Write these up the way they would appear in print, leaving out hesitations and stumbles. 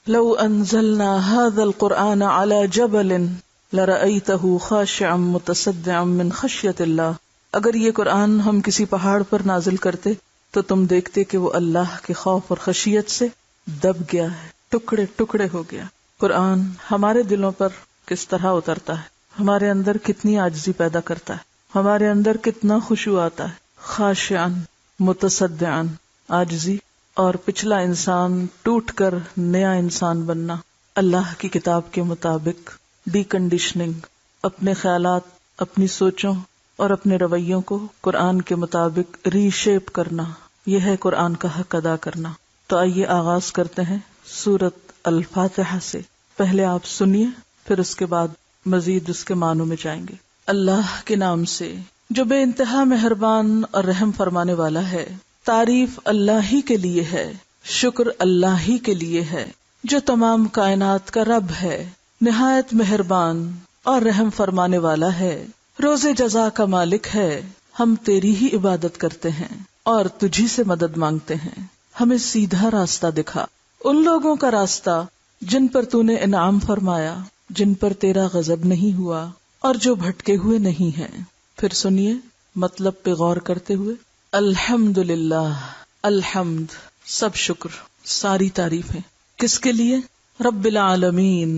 لو انزلنا هذا القرآن على جبل لرأيته خاشعا متصدعا من خشیت اللہ. اگر یہ قرآن ہم کسی پہاڑ پر نازل کرتے تو تم دیکھتے کہ وہ اللہ کے خوف اور خشیت سے دب گیا ہے، ٹکڑے ٹکڑے ہو گیا. قرآن ہمارے دلوں پر کس طرح اترتا ہے، ہمارے اندر کتنی عاجزی پیدا کرتا ہے، ہمارے اندر کتنا خشوع آتا ہے. خاشعاً متصدعاً، عاجزی اور پچھلا انسان ٹوٹ کر نیا انسان بننا، اللہ کی کتاب کے مطابق ڈی کنڈیشننگ، اپنے خیالات، اپنی سوچوں اور اپنے رویوں کو قرآن کے مطابق ری شیپ کرنا، یہ ہے قرآن کا حق ادا کرنا. تو آئیے آغاز کرتے ہیں سورۃ الفاتحہ سے. پہلے آپ سنیے، پھر اس کے بعد مزید اس کے معنوں میں جائیں گے. اللہ کے نام سے جو بے انتہا مہربان اور رحم فرمانے والا ہے. تعریف اللہ ہی کے لیے ہے، شکر اللہ ہی کے لیے ہے جو تمام کائنات کا رب ہے، نہایت مہربان اور رحم فرمانے والا ہے، روز جزا کا مالک ہے. ہم تیری ہی عبادت کرتے ہیں اور تجھی سے مدد مانگتے ہیں. ہمیں سیدھا راستہ دکھا، ان لوگوں کا راستہ جن پر تو نے انعام فرمایا، جن پر تیرا غضب نہیں ہوا اور جو بھٹکے ہوئے نہیں ہیں. پھر سنیے مطلب پہ غور کرتے ہوئے. الحمدللہ، الحمد سب شکر، ساری تعریفیں کس کے لیے؟ رب العالمین،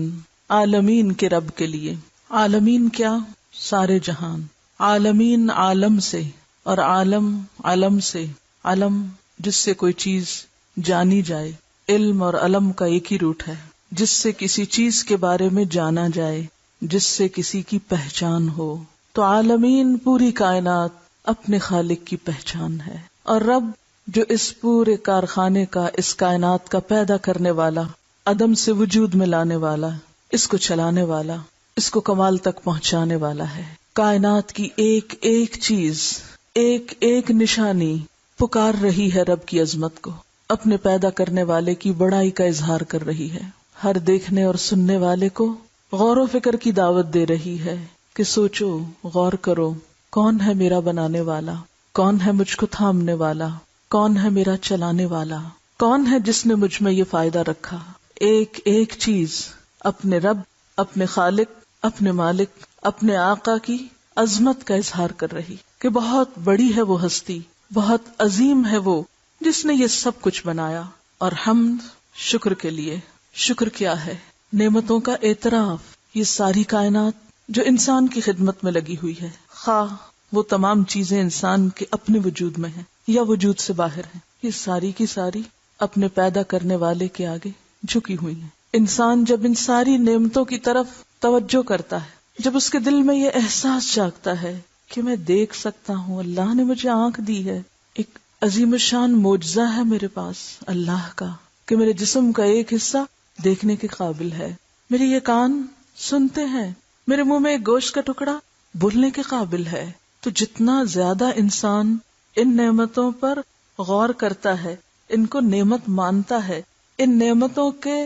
عالمین کے رب کے لیے. عالمین کیا؟ سارے جہان. عالمین عالم سے، اور عالم علم سے. علم جس سے کوئی چیز جانی جائے، علم اور علم کا ایک ہی روٹ ہے، جس سے کسی چیز کے بارے میں جانا جائے، جس سے کسی کی پہچان ہو. تو عالمین پوری کائنات اپنے خالق کی پہچان ہے. اور رب جو اس پورے کارخانے کا، اس کائنات کا پیدا کرنے والا، عدم سے وجود میں لانے والا، اس کو چلانے والا، اس کو کمال تک پہنچانے والا ہے. کائنات کی ایک ایک چیز، ایک ایک نشانی پکار رہی ہے رب کی عظمت کو، اپنے پیدا کرنے والے کی بڑائی کا اظہار کر رہی ہے. ہر دیکھنے اور سننے والے کو غور و فکر کی دعوت دے رہی ہے کہ سوچو، غور کرو، کون ہے میرا بنانے والا، کون ہے مجھ کو تھامنے والا، کون ہے میرا چلانے والا، کون ہے جس نے مجھ میں یہ فائدہ رکھا. ایک ایک چیز اپنے رب، اپنے خالق، اپنے مالک، اپنے آقا کی عظمت کا اظہار کر رہی کہ بہت بڑی ہے وہ ہستی، بہت عظیم ہے وہ جس نے یہ سب کچھ بنایا. اور حمد شکر کے لیے. شکر کیا ہے؟ نعمتوں کا اعتراف. یہ ساری کائنات جو انسان کی خدمت میں لگی ہوئی ہے، خواہ وہ تمام چیزیں انسان کے اپنے وجود میں ہیں یا وجود سے باہر ہیں، یہ ساری کی ساری اپنے پیدا کرنے والے کے آگے جھکی ہوئی ہیں. انسان جب ان ساری نعمتوں کی طرف توجہ کرتا ہے، جب اس کے دل میں یہ احساس جاگتا ہے کہ میں دیکھ سکتا ہوں، اللہ نے مجھے آنکھ دی ہے، ایک عظیم الشان معجزہ ہے میرے پاس اللہ کا کہ میرے جسم کا ایک حصہ دیکھنے کے قابل ہے، میرے یہ کان سنتے ہیں، میرے منہ میں ایک گوشت کا ٹکڑا بولنے کے قابل ہے. تو جتنا زیادہ انسان ان نعمتوں پر غور کرتا ہے، ان کو نعمت مانتا ہے، ان نعمتوں کے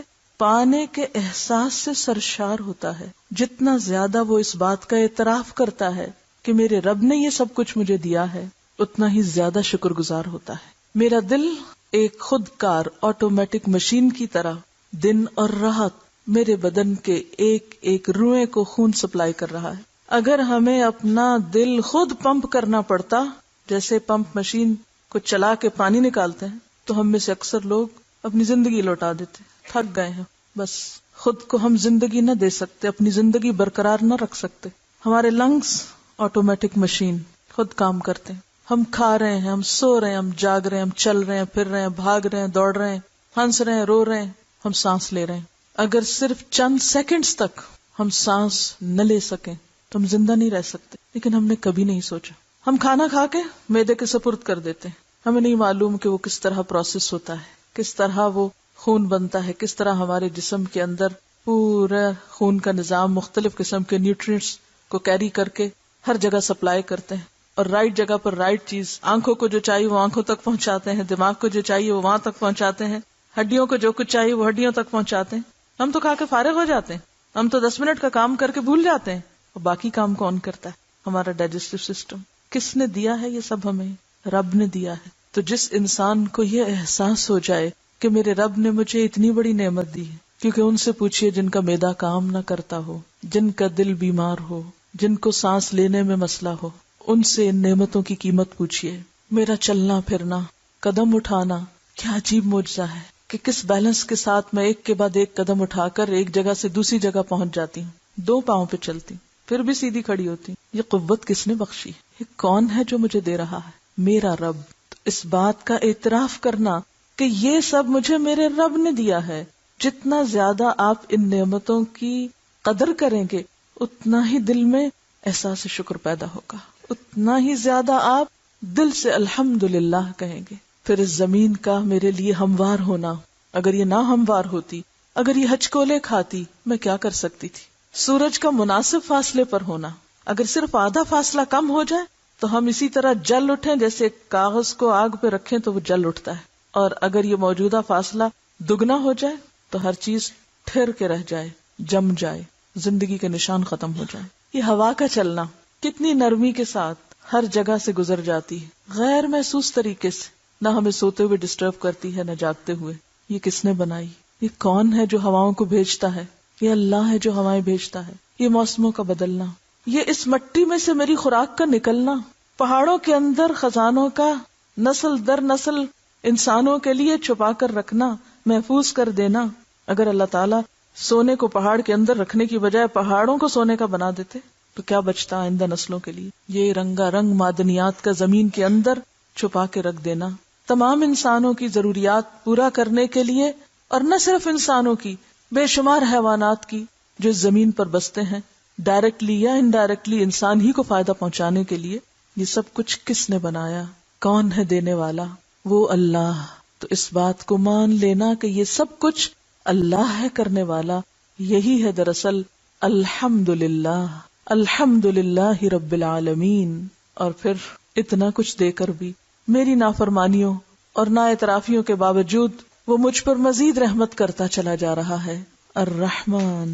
پانے کے احساس سے سرشار ہوتا ہے، جتنا زیادہ وہ اس بات کا اعتراف کرتا ہے کہ میرے رب نے یہ سب کچھ مجھے دیا ہے، اتنا ہی زیادہ شکر گزار ہوتا ہے. میرا دل ایک خود کار آٹومیٹک مشین کی طرح دن اور رات میرے بدن کے ایک ایک روئے کو خون سپلائی کر رہا ہے. اگر ہمیں اپنا دل خود پمپ کرنا پڑتا، جیسے پمپ مشین کو چلا کے پانی نکالتے ہیں، تو ہم میں سے اکثر لوگ اپنی زندگی لوٹا دیتے. تھک گئے ہیں، بس خود کو ہم زندگی نہ دے سکتے، اپنی زندگی برقرار نہ رکھ سکتے. ہمارے لنگس آٹومیٹک مشین خود کام کرتے ہیں. ہم کھا رہے ہیں، ہم سو رہے ہیں، ہم جاگ رہے ہیں، ہم چل رہے ہیں، پھر رہے ہیں، بھاگ رہے ہیں، دوڑ رہے ہیں، ہنس رہے ہیں، رو رہے ہیں، ہم سانس لے رہے ہیں. اگر صرف چند سیکنڈز تک ہم سانس نہ لے سکیں تو ہم زندہ نہیں رہ سکتے. لیکن ہم نے کبھی نہیں سوچا. ہم کھانا کھا کے معدے کے سپرد کر دیتے ہیں، ہمیں نہیں معلوم کہ وہ کس طرح پروسیس ہوتا ہے، کس طرح وہ خون بنتا ہے، کس طرح ہمارے جسم کے اندر پورا خون کا نظام مختلف قسم کے نیوٹرینٹس کو کیری کر کے ہر جگہ سپلائی کرتے ہیں، اور رائٹ جگہ پر رائٹ چیز. آنکھوں کو جو چاہیے وہ آنکھوں تک پہنچاتے ہیں، دماغ کو جو چاہیے وہ وہاں تک پہنچاتے ہیں، ہڈیوں کو جو کچھ چاہیے وہ ہڈیوں تک پہنچاتے ہیں. ہم تو کھا کے فارغ ہو جاتے ہیں، ہم تو 10 منٹ کا کام کر کے بھول جاتے ہیں، اور باقی کام کون کرتا ہے؟ ہمارا ڈائجسٹو سسٹم. کس نے دیا ہے یہ سب؟ ہمیں رب نے دیا ہے. تو جس انسان کو یہ احساس ہو جائے کہ میرے رب نے مجھے اتنی بڑی نعمت دی ہے، کیونکہ ان سے پوچھئے جن کا معدہ کام نہ کرتا ہو، جن کا دل بیمار ہو، جن کو سانس لینے میں مسئلہ ہو، ان سے ان نعمتوں کی قیمت پوچھئے۔ میرا چلنا پھرنا، قدم اٹھانا، کیا عجیب معجزہ ہے کہ کس بیلنس کے ساتھ میں ایک کے بعد ایک قدم اٹھا کر ایک جگہ سے دوسری جگہ پہنچ جاتی ہوں، 2 پاؤں پہ چلتی ہوں، پھر بھی سیدھی کھڑی ہوتی ہوں۔ یہ قوت کس نے بخشی؟ یہ کون ہے جو مجھے دے رہا ہے؟ میرا رب۔ تو اس بات کا اعتراف کرنا کہ یہ سب مجھے میرے رب نے دیا ہے، جتنا زیادہ آپ ان نعمتوں کی قدر کریں گے اتنا ہی دل میں احساس شکر پیدا ہوگا، اتنا ہی زیادہ آپ دل سے الحمدللہ کہیں گے۔ پھر اس زمین کا میرے لیے ہموار ہونا، اگر یہ نہ ہموار ہوتی، اگر یہ ہچکولے کھاتی، میں کیا کر سکتی تھی؟ سورج کا مناسب فاصلے پر ہونا، اگر صرف آدھا فاصلہ کم ہو جائے تو ہم اسی طرح جل اٹھیں، جیسے کاغذ کو آگ پہ رکھیں تو وہ جل اٹھتا ہے، اور اگر یہ موجودہ فاصلہ دگنا ہو جائے تو ہر چیز ٹھہر کے رہ جائے، جم جائے، زندگی کے نشان ختم ہو جائے۔ یہ ہوا کا چلنا کتنی نرمی کے ساتھ ہر جگہ سے گزر جاتی ہے، غیر محسوس طریقے سے، نہ ہمیں سوتے ہوئے ڈسٹرب کرتی ہے نہ جاگتے ہوئے۔ یہ کس نے بنائی؟ یہ کون ہے جو ہواؤں کو بھیجتا ہے؟ یہ اللہ ہے جو ہوائیں بھیجتا ہے۔ یہ موسموں کا بدلنا، یہ اس مٹی میں سے میری خوراک کا نکلنا، پہاڑوں کے اندر خزانوں کا نسل در نسل انسانوں کے لیے چھپا کر رکھنا، محفوظ کر دینا۔ اگر اللہ تعالیٰ سونے کو پہاڑ کے اندر رکھنے کی بجائے پہاڑوں کو سونے کا بنا دیتے تو کیا بچتا آئندہ نسلوں کے لیے؟ یہ رنگا رنگ معدنیات کا زمین کے اندر چھپا کے رکھ دینا، تمام انسانوں کی ضروریات پورا کرنے کے لیے، اور نہ صرف انسانوں کی، بے شمار حیوانات کی جو اس زمین پر بستے ہیں، ڈائریکٹلی یا انڈائریکٹلی انسان ہی کو فائدہ پہنچانے کے لیے۔ یہ سب کچھ کس نے بنایا؟ کون ہے دینے والا؟ وہ اللہ۔ تو اس بات کو مان لینا کہ یہ سب کچھ اللہ ہے کرنے والا، یہی ہے دراصل الحمدللہ، الحمدللہ رب العالمین۔ اور پھر اتنا کچھ دے کر بھی میری نافرمانیوں اور نااعترافیوں کے باوجود وہ مجھ پر مزید رحمت کرتا چلا جا رہا ہے۔ الرحمن،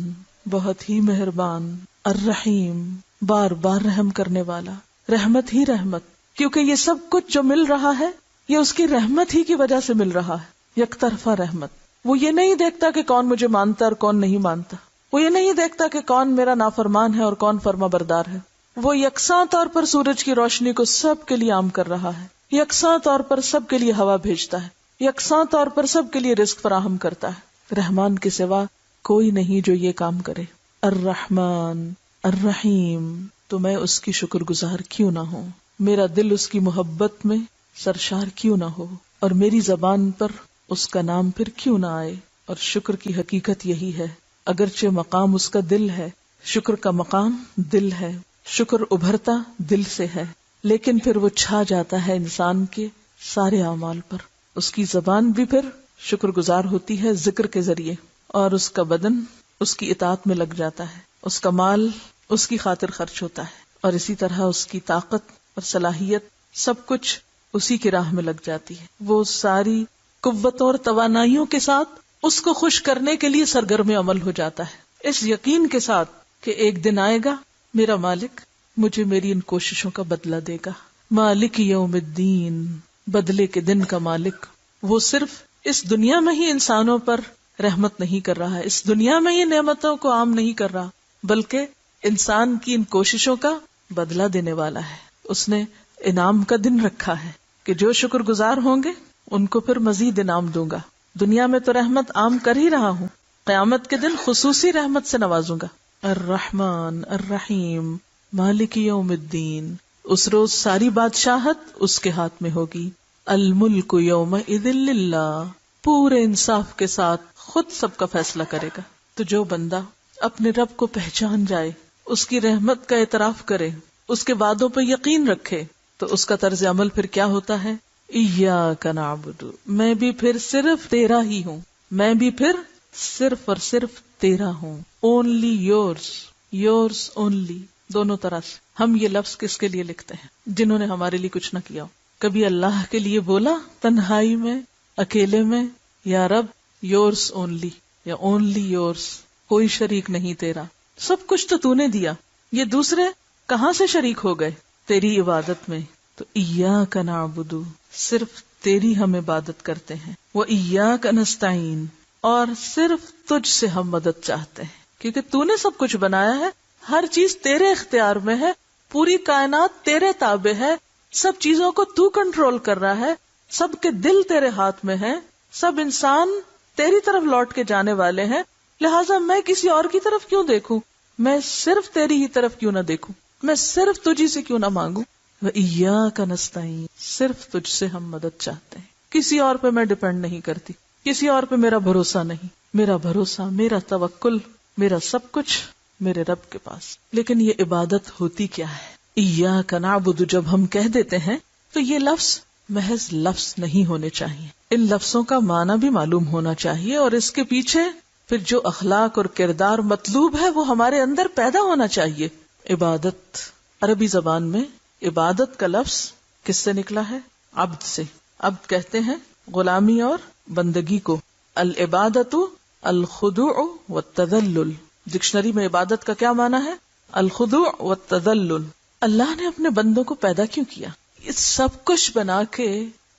بہت ہی مہربان، الرحیم، بار بار رحم کرنے والا، رحمت ہی رحمت، کیونکہ یہ سب کچھ جو مل رہا ہے یہ اس کی رحمت ہی کی وجہ سے مل رہا ہے، یک طرفہ رحمت۔ وہ یہ نہیں دیکھتا کہ کون مجھے مانتا اور کون نہیں مانتا، وہ یہ نہیں دیکھتا کہ کون میرا نافرمان ہے اور کون فرما بردار ہے۔ وہ یکساں طور پر سورج کی روشنی کو سب کے لیے عام کر رہا ہے، یکساں طور پر سب کے لیے ہوا بھیجتا ہے، یکساں طور پر سب کے لیے رزق فراہم کرتا ہے۔ رحمان کے سوا کوئی نہیں جو یہ کام کرے۔ الرحمن الرحیم، تو میں اس کی شکر گزار کیوں نہ ہوں، میرا دل اس کی محبت میں سرشار کیوں نہ ہو، اور میری زبان پر اس کا نام پھر کیوں نہ آئے۔ اور شکر کی حقیقت یہی ہے، اگرچہ مقام اس کا دل ہے، شکر کا مقام دل ہے، شکر ابھرتا دل سے ہے، لیکن پھر وہ چھا جاتا ہے انسان کے سارے اعمال پر۔ اس کی زبان بھی پھر شکر گزار ہوتی ہے ذکر کے ذریعے، اور اس کا بدن اس کی اطاعت میں لگ جاتا ہے، اس کا مال اس کی خاطر خرچ ہوتا ہے، اور اسی طرح اس کی طاقت اور صلاحیت سب کچھ اسی کی راہ میں لگ جاتی ہے۔ وہ ساری قوتوں اور توانائیوں کے ساتھ اس کو خوش کرنے کے لیے سرگرم عمل ہو جاتا ہے، اس یقین کے ساتھ کہ ایک دن آئے گا میرا مالک مجھے میری ان کوششوں کا بدلہ دے گا۔ مالک یوم الدین، بدلے کے دن کا مالک۔ وہ صرف اس دنیا میں ہی انسانوں پر رحمت نہیں کر رہا ہے، اس دنیا میں ہی نعمتوں کو عام نہیں کر رہا، بلکہ انسان کی ان کوششوں کا بدلہ دینے والا ہے۔ اس نے انعام کا دن رکھا ہے کہ جو شکر گزار ہوں گے ان کو پھر مزید انعام دوں گا۔ دنیا میں تو رحمت عام کر ہی رہا ہوں، قیامت کے دن خصوصی رحمت سے نوازوں گا۔ الرحمن الرحیم مالک یوم الدین، اس روز ساری بادشاہت اس کے ہاتھ میں ہوگی۔ الملک یومئذ للہ، پورے انصاف کے ساتھ خود سب کا فیصلہ کرے گا۔ تو جو بندہ اپنے رب کو پہچان جائے، اس کی رحمت کا اعتراف کرے، اس کے وعدوں پر یقین رکھے، تو اس کا طرز عمل پھر کیا ہوتا ہے؟ ایاک نعبد، میں بھی پھر صرف تیرا ہی ہوں، میں بھی پھر صرف اور صرف تیرا ہوں۔ اونلی یورز، یورز اونلی، دونوں طرح سے۔ ہم یہ لفظ کس کے لیے لکھتے ہیں؟ جنہوں نے ہمارے لیے کچھ نہ کیا ہو۔ کبھی اللہ کے لیے بولا تنہائی میں، اکیلے میں، یا رب یورز اونلی، یا اونلی یورز، کوئی شریک نہیں تیرا، سب کچھ تو نے دیا، یہ دوسرے کہاں سے شریک ہو گئے تیری عبادت میں؟ تو ایاک نعبد، صرف تیری ہم عبادت کرتے ہیں، وَإِيَّاكَ نَسْتَعِينُ، اور صرف تجھ سے ہم مدد چاہتے ہیں، کیونکہ تو نے سب کچھ بنایا ہے، ہر چیز تیرے اختیار میں ہے، پوری کائنات تیرے تابع ہے، سب چیزوں کو تو کنٹرول کر رہا ہے، سب کے دل تیرے ہاتھ میں ہیں، سب انسان تیری طرف لوٹ کے جانے والے ہیں، لہٰذا میں کسی اور کی طرف کیوں دیکھوں، میں صرف تیری ہی طرف کیوں نہ دیکھوں، میں صرف تجھی سے کیوں نہ مانگوں۔ وَإِيَّاكَ نَسْتَعِينُ، صرف تجھ سے ہم مدد چاہتے ہیں، کسی اور پہ میں ڈیپینڈ نہیں کرتی، کسی اور پہ میرا بھروسہ نہیں، میرا بھروسہ، میرا توکل، میرا سب کچھ میرے رب کے پاس۔ لیکن یہ عبادت ہوتی کیا ہے؟ ایاک نعبد جب ہم کہہ دیتے ہیں تو یہ لفظ محض لفظ نہیں ہونے چاہیے، ان لفظوں کا معنی بھی معلوم ہونا چاہیے، اور اس کے پیچھے پھر جو اخلاق اور کردار مطلوب ہے وہ ہمارے اندر پیدا ہونا چاہیے۔ عبادت، عربی زبان میں عبادت کا لفظ کس سے نکلا ہے؟ عبد سے۔ عبد کہتے ہیں غلامی اور بندگی کو۔ العبادت الخضوع والتذلل، ڈکشنری میں عبادت کا کیا معنی ہے؟ الخضوع والتذلل۔ اللہ نے اپنے بندوں کو پیدا کیوں کیا؟ یہ سب کچھ بنا کے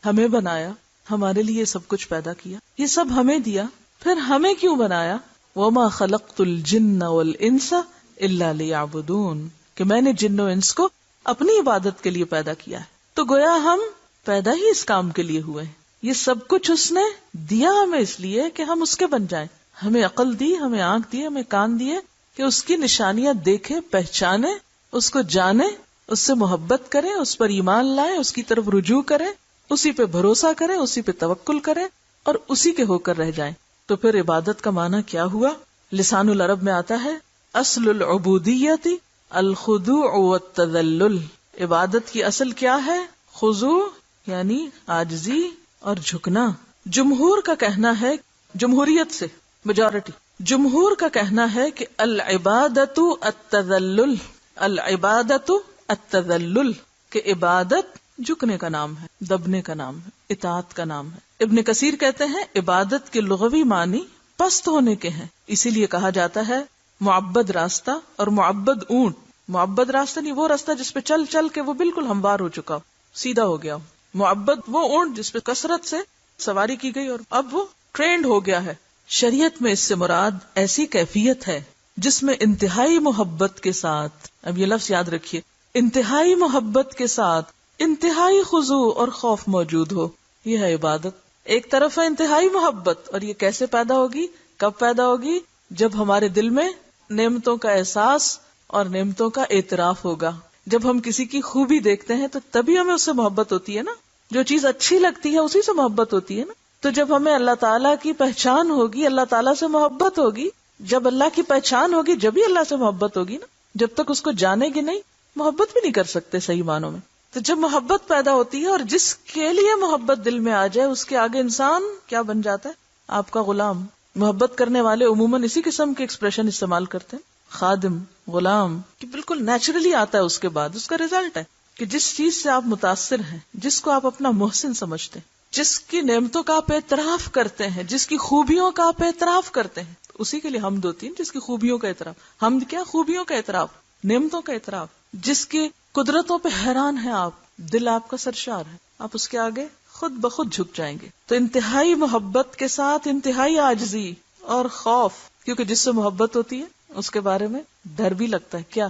ہمیں بنایا، ہمارے لیے سب کچھ پیدا کیا، یہ سب ہمیں دیا، پھر ہمیں کیوں بنایا؟ وَمَا خَلَقْتُ الْجِنَّ وَالْإِنسَ إِلَّا لِيَعْبُدُونَ، کہ میں نے جن و انس کو اپنی عبادت کے لیے پیدا کیا ہے۔ تو گویا ہم پیدا ہی اس کام کے لیے ہوئے ہیں، یہ سب کچھ اس نے دیا ہمیں اس لیے کہ ہم اس کے بن جائیں، ہمیں عقل دی، ہمیں آنکھ دی، ہمیں کان دیے کہ اس کی نشانیاں دیکھیں، پہچانے، اس کو جانے، اس سے محبت کریں، اس پر ایمان لائیں، اس کی طرف رجوع کریں، اسی پہ بھروسہ کریں، اسی پہ توکل کریں اور اسی کے ہو کر رہ جائیں۔ تو پھر عبادت کا معنی کیا ہوا؟ لسان العرب میں آتا ہے اصل العبودیت الخضوع والتذلل، عبادت کی اصل کیا ہے؟ خضوع یعنی عاجزی اور جھکنا۔ جمہور کا کہنا ہے، جمہوریت سے میجورٹی، جمہور کا کہنا ہے کہ العبادت التذلل، العبادت التذلل، کہ عبادت جھکنے کا نام ہے، دبنے کا نام ہے، اطاعت کا نام ہے۔ ابن کثیر کہتے ہیں عبادت کے لغوی معنی پست ہونے کے ہیں، اسی لیے کہا جاتا ہے معبد راستہ اور معبد اونٹ۔ معبد راستہ نہیں وہ راستہ جس پہ چل چل کے وہ بالکل ہموار ہو چکا ہو، سیدھا ہو گیا ہو، معبد وہ اونٹ جس پہ کثرت سے سواری کی گئی اور اب وہ ٹرینڈ ہو گیا ہے۔ شریعت میں اس سے مراد ایسی کیفیت ہے جس میں انتہائی محبت کے ساتھ، اب یہ لفظ یاد رکھیے، انتہائی محبت کے ساتھ انتہائی خضوع اور خوف موجود ہو، یہ ہے عبادت۔ ایک طرف ہے انتہائی محبت، اور یہ کیسے پیدا ہوگی، کب پیدا ہوگی؟ جب ہمارے دل میں نعمتوں کا احساس اور نعمتوں کا اعتراف ہوگا۔ جب ہم کسی کی خوبی دیکھتے ہیں تو تبھی ہمیں اس سے محبت ہوتی ہے نا، جو چیز اچھی لگتی ہے اسی سے محبت ہوتی ہے نا۔ تو جب ہمیں اللہ تعالیٰ کی پہچان ہوگی، اللہ تعالیٰ سے محبت ہوگی، جب اللہ کی پہچان ہوگی جب ہی اللہ سے محبت ہوگی نا، جب تک اس کو جانے گی نہیں محبت بھی نہیں کر سکتے صحیح معنوں میں۔ تو جب محبت پیدا ہوتی ہے اور جس کے لیے محبت دل میں آ جائے اس کے آگے انسان کیا بن جاتا ہے؟ آپ کا غلام۔ محبت کرنے والے عموماً اسی قسم کے ایکسپریشن استعمال کرتے ہیں، خادم، غلام، کہ بالکل نیچرلی آتا ہے، اس کے بعد اس کا ریزلٹ ہے کہ جس چیز سے آپ متاثر ہیں، جس کو آپ اپنا محسن سمجھتے ہیں، جس کی نعمتوں کا آپ اعتراف کرتے ہیں، جس کی خوبیوں کا آپ اعتراف کرتے ہیں، اسی کے لیے حمد ہوتی ہے، جس کی خوبیوں کا اعتراف۔ حمد کیا؟ خوبیوں کا اعتراف، نعمتوں کا اعتراف، جس کی قدرتوں پہ حیران ہے آپ، دل آپ کا سرشار ہے، آپ اس کے آگے خود بخود جھک جائیں گے۔ تو انتہائی محبت کے ساتھ انتہائی عاجزی اور خوف، کیونکہ جس سے محبت ہوتی ہے اس کے بارے میں ڈر بھی لگتا ہے، کیا؟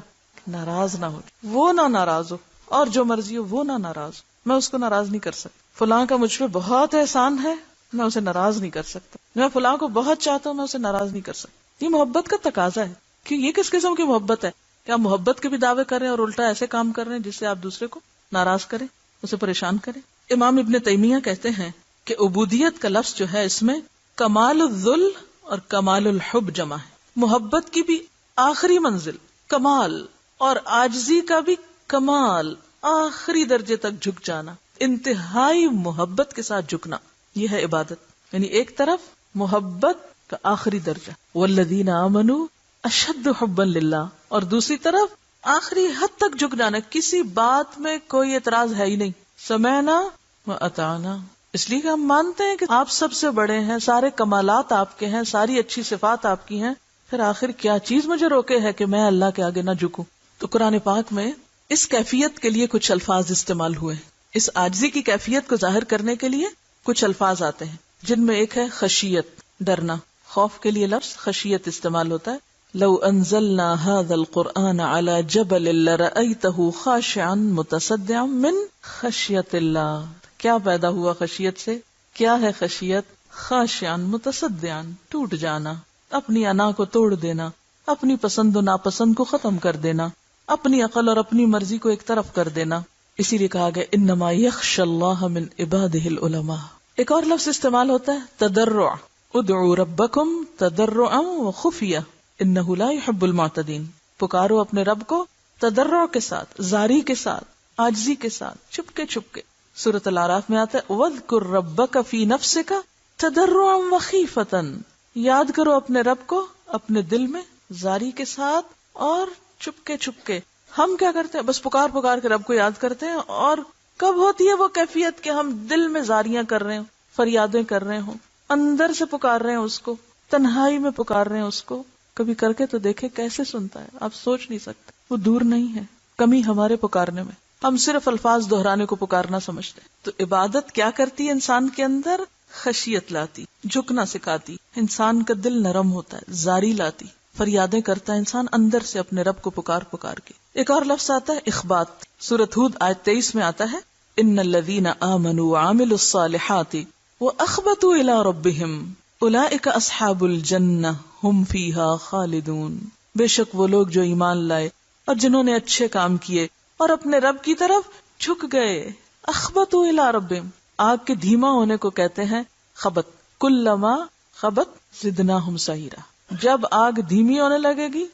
ناراض نہ ہو، وہ نہ ناراض ہو، اور جو مرضی ہو وہ نہ ناراض ہو، میں اس کو ناراض نہیں کر سکتا۔ فلاں کا مجھ پہ بہت احسان ہے، میں اسے ناراض نہیں کر سکتا۔ میں فلاں کو بہت چاہتا ہوں، میں اسے ناراض نہیں کر سکتا۔ یہ محبت کا تقاضا ہے کہ یہ کس قسم کی محبت ہے؟ کیا محبت کے بھی دعوے کر رہے ہیں اور الٹا ایسے کام کر رہے ہیں جس سے آپ دوسرے کو ناراض کریں، اسے پریشان کریں؟ امام ابن تیمیہ کہتے ہیں کہ عبودیت کا لفظ جو ہے اس میں کمال الذل اور کمال الحب جمع ہے۔ محبت کی بھی آخری منزل کمال اور عاجزی کا بھی کمال، آخری درجے تک جھک جانا، انتہائی محبت کے ساتھ جھکنا، یہ ہے عبادت۔ یعنی ایک طرف محبت کا آخری درجہ والذین آمنوا اشد حبا للہ، اور دوسری طرف آخری حد تک جھک جانا، کسی بات میں کوئی اعتراض ہے ہی نہیں، سمعنا واطعنا، اس لیے کہ ہم مانتے ہیں کہ آپ سب سے بڑے ہیں، سارے کمالات آپ کے ہیں، ساری اچھی صفات آپ کی ہیں، پھر آخر کیا چیز مجھے روکے ہے کہ میں اللہ کے آگے نہ جھکوں؟ تو قرآن پاک میں اس کیفیت کے لیے کچھ الفاظ استعمال ہوئے، اس عاجزی کی کیفیت کو ظاہر کرنے کے لیے کچھ الفاظ آتے ہیں، جن میں ایک ہے خشیت، ڈرنا. خوف کے لیے لفظ خشیت استعمال ہوتا ہے. لو انزلنا هذا القرآن على جبل لرأيته خاشعا متصدعا من خشیت اللہ. کیا پیدا ہوا خشیت سے؟ کیا ہے خشیت؟ خاشعا متصدعا، ٹوٹ جانا، اپنی انا کو توڑ دینا، اپنی پسند و ناپسند کو ختم کر دینا، اپنی عقل اور اپنی مرضی کو ایک طرف کر دینا. اسی لیے کہا گیا انما یخشى اللہ من عباده العلماء. ایک اور لفظ استعمال ہوتا ہے تضرع. ادعوا ربکم تضرعا وخفیہ انہ لا يحب المعتدین. پکارو اپنے رب کو تضرع کے ساتھ، زاری کے ساتھ، عاجزی کے ساتھ، چھپکے چھپکے. سورۃ الاعراف میں آتا ہے وَاذْكُرْ رَبَّكَ فِي نَفْسِكَ تَضَرُّعًا وَخِيفَةً. یاد کرو اپنے رب کو اپنے دل میں زاری کے ساتھ اور چھپکے چھپکے. ہم کیا کرتے ہیں؟ بس پکار پکار کے رب کو یاد کرتے ہیں. اور کب ہوتی ہے وہ کیفیت کہ ہم دل میں زاریاں کر رہے ہوں، فریادیں کر رہے ہوں، اندر سے پکار رہے ہیں اس کو، تنہائی میں پکار رہے ہیں اس کو. کبھی کر کے تو دیکھے کیسے سنتا ہے. آپ سوچ نہیں سکتے. وہ دور نہیں ہے. کمی ہمارے پکارنے میں. ہم صرف الفاظ دہرانے کو پکارنا سمجھتے ہیں. تو عبادت کیا کرتی ہے؟ انسان کے اندر خشیت لاتی، جھکنا سکھاتی، انسان کا دل نرم ہوتا ہے، زاری لاتی، فریادیں کرتا ہے انسان اندر سے اپنے رب کو پکار پکار کے. ایک اور لفظ آتا ہے اخبات. سورۃ ہود آیت 23 میں آتا ہے ان الذین آمنوا وعملوا الصالحات واخبتوا الی ربہم اولئک اصحاب الجنہ ہم فیہا خالدون. بے شک وہ لوگ جو ایمان لائے اور جنہوں نے اچھے کام کیے اور اپنے رب کی طرف جھک گئے. اخبتوا الی ربہم. آگ کے دھیما ہونے کو کہتے ہیں خبت. کلما خبت زدناہم سعیرا. جب آگ دھیمی ہونے لگے گی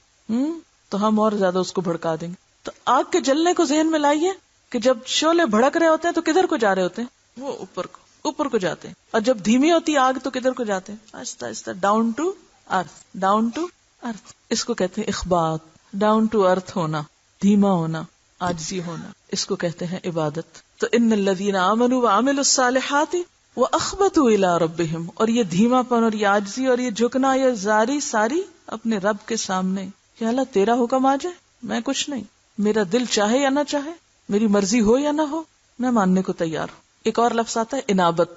تو ہم اور زیادہ اس کو بھڑکا دیں گے. تو آگ کے جلنے کو ذہن میں لائیے کہ جب شعلے بھڑک رہے ہوتے ہیں تو کدھر کو جا رہے ہوتے ہیں؟ وہ اوپر کو جاتے ہیں. اور جب دھیمی ہوتی آگ تو کدھر کو جاتے ہیں؟ آہستہ آہستہ down to earth. Down to earth اس کو کہتے ہیں اخبات. ڈاؤن ٹو ارتھ ہونا، دھیما ہونا، عاجزی ہونا، اس کو کہتے ہیں عبادت. تو ان الذین آمنوا وعملوا الصالحات واخبتوا الی ربہم. اور یہ دھیما پن اور یہ عاجزی اور یہ جھکنا، یہ زاری ساری اپنے رب کے سامنے کہ اللہ تیرا حکم آ جائے، میں کچھ نہیں، میرا دل چاہے یا نہ چاہے، میری مرضی ہو یا نہ ہو، میں ماننے کو تیار ہوں. ایک اور لفظ آتا ہے انابت.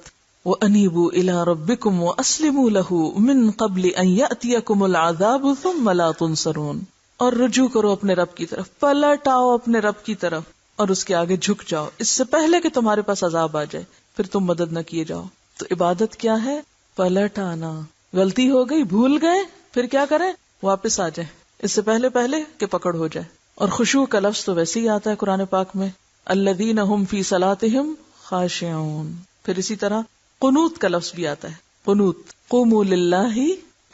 وَأَنِيبُوا إِلَىٰ رَبِّكُمْ وَأَسْلِمُوا لَهُ مِن قَبْلِ أَن يَأْتِيَكُمُ الْعَذَابُ ثُمَّ لَا تُنصَرُونَ. اور رجوع کرو اپنے رب کی طرف، پلٹ آؤ اپنے رب کی طرف اور اس کے آگے جھک جاؤ اس سے پہلے کہ تمہارے پاس عذاب آ جائے، پھر تم مدد نہ کیے جاؤ. تو عبادت کیا ہے؟ پلٹ آنا. غلطی ہو گئی، بھول گئے، پھر کیا کریں؟ واپس آ جائیں اس سے پہلے کہ پکڑ ہو جائے. اور خشوع کا لفظ تو ویسے ہی آتا ہے قرآن پاک میں الذین هم فی صلاتہم خاشعون. پھر اسی طرح قنوت کا لفظ بھی آتا ہے. قنوت قوموا للہ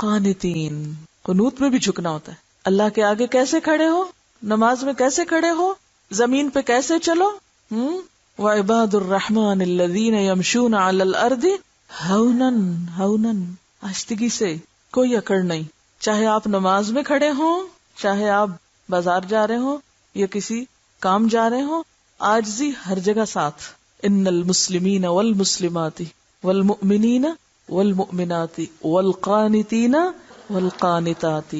قانتین. قنوت میں بھی جھکنا ہوتا ہے. اللہ کے آگے کیسے کھڑے ہو؟ نماز میں کیسے کھڑے ہو؟ زمین پہ کیسے چلو؟ وعباد الرحمن الذین یمشون علی الارض ہونا ہونا. آہستگی سے، کوئی اکڑ نہیں. چاہے آپ نماز میں کھڑے ہوں، چاہے آپ بازار جا رہے ہوں یا کسی کام جا رہے ہوں، عاجزی ہر جگہ ساتھ. ان المسلمین والمسلمات والمؤمنین والمؤمنات والقانتین والقانتات.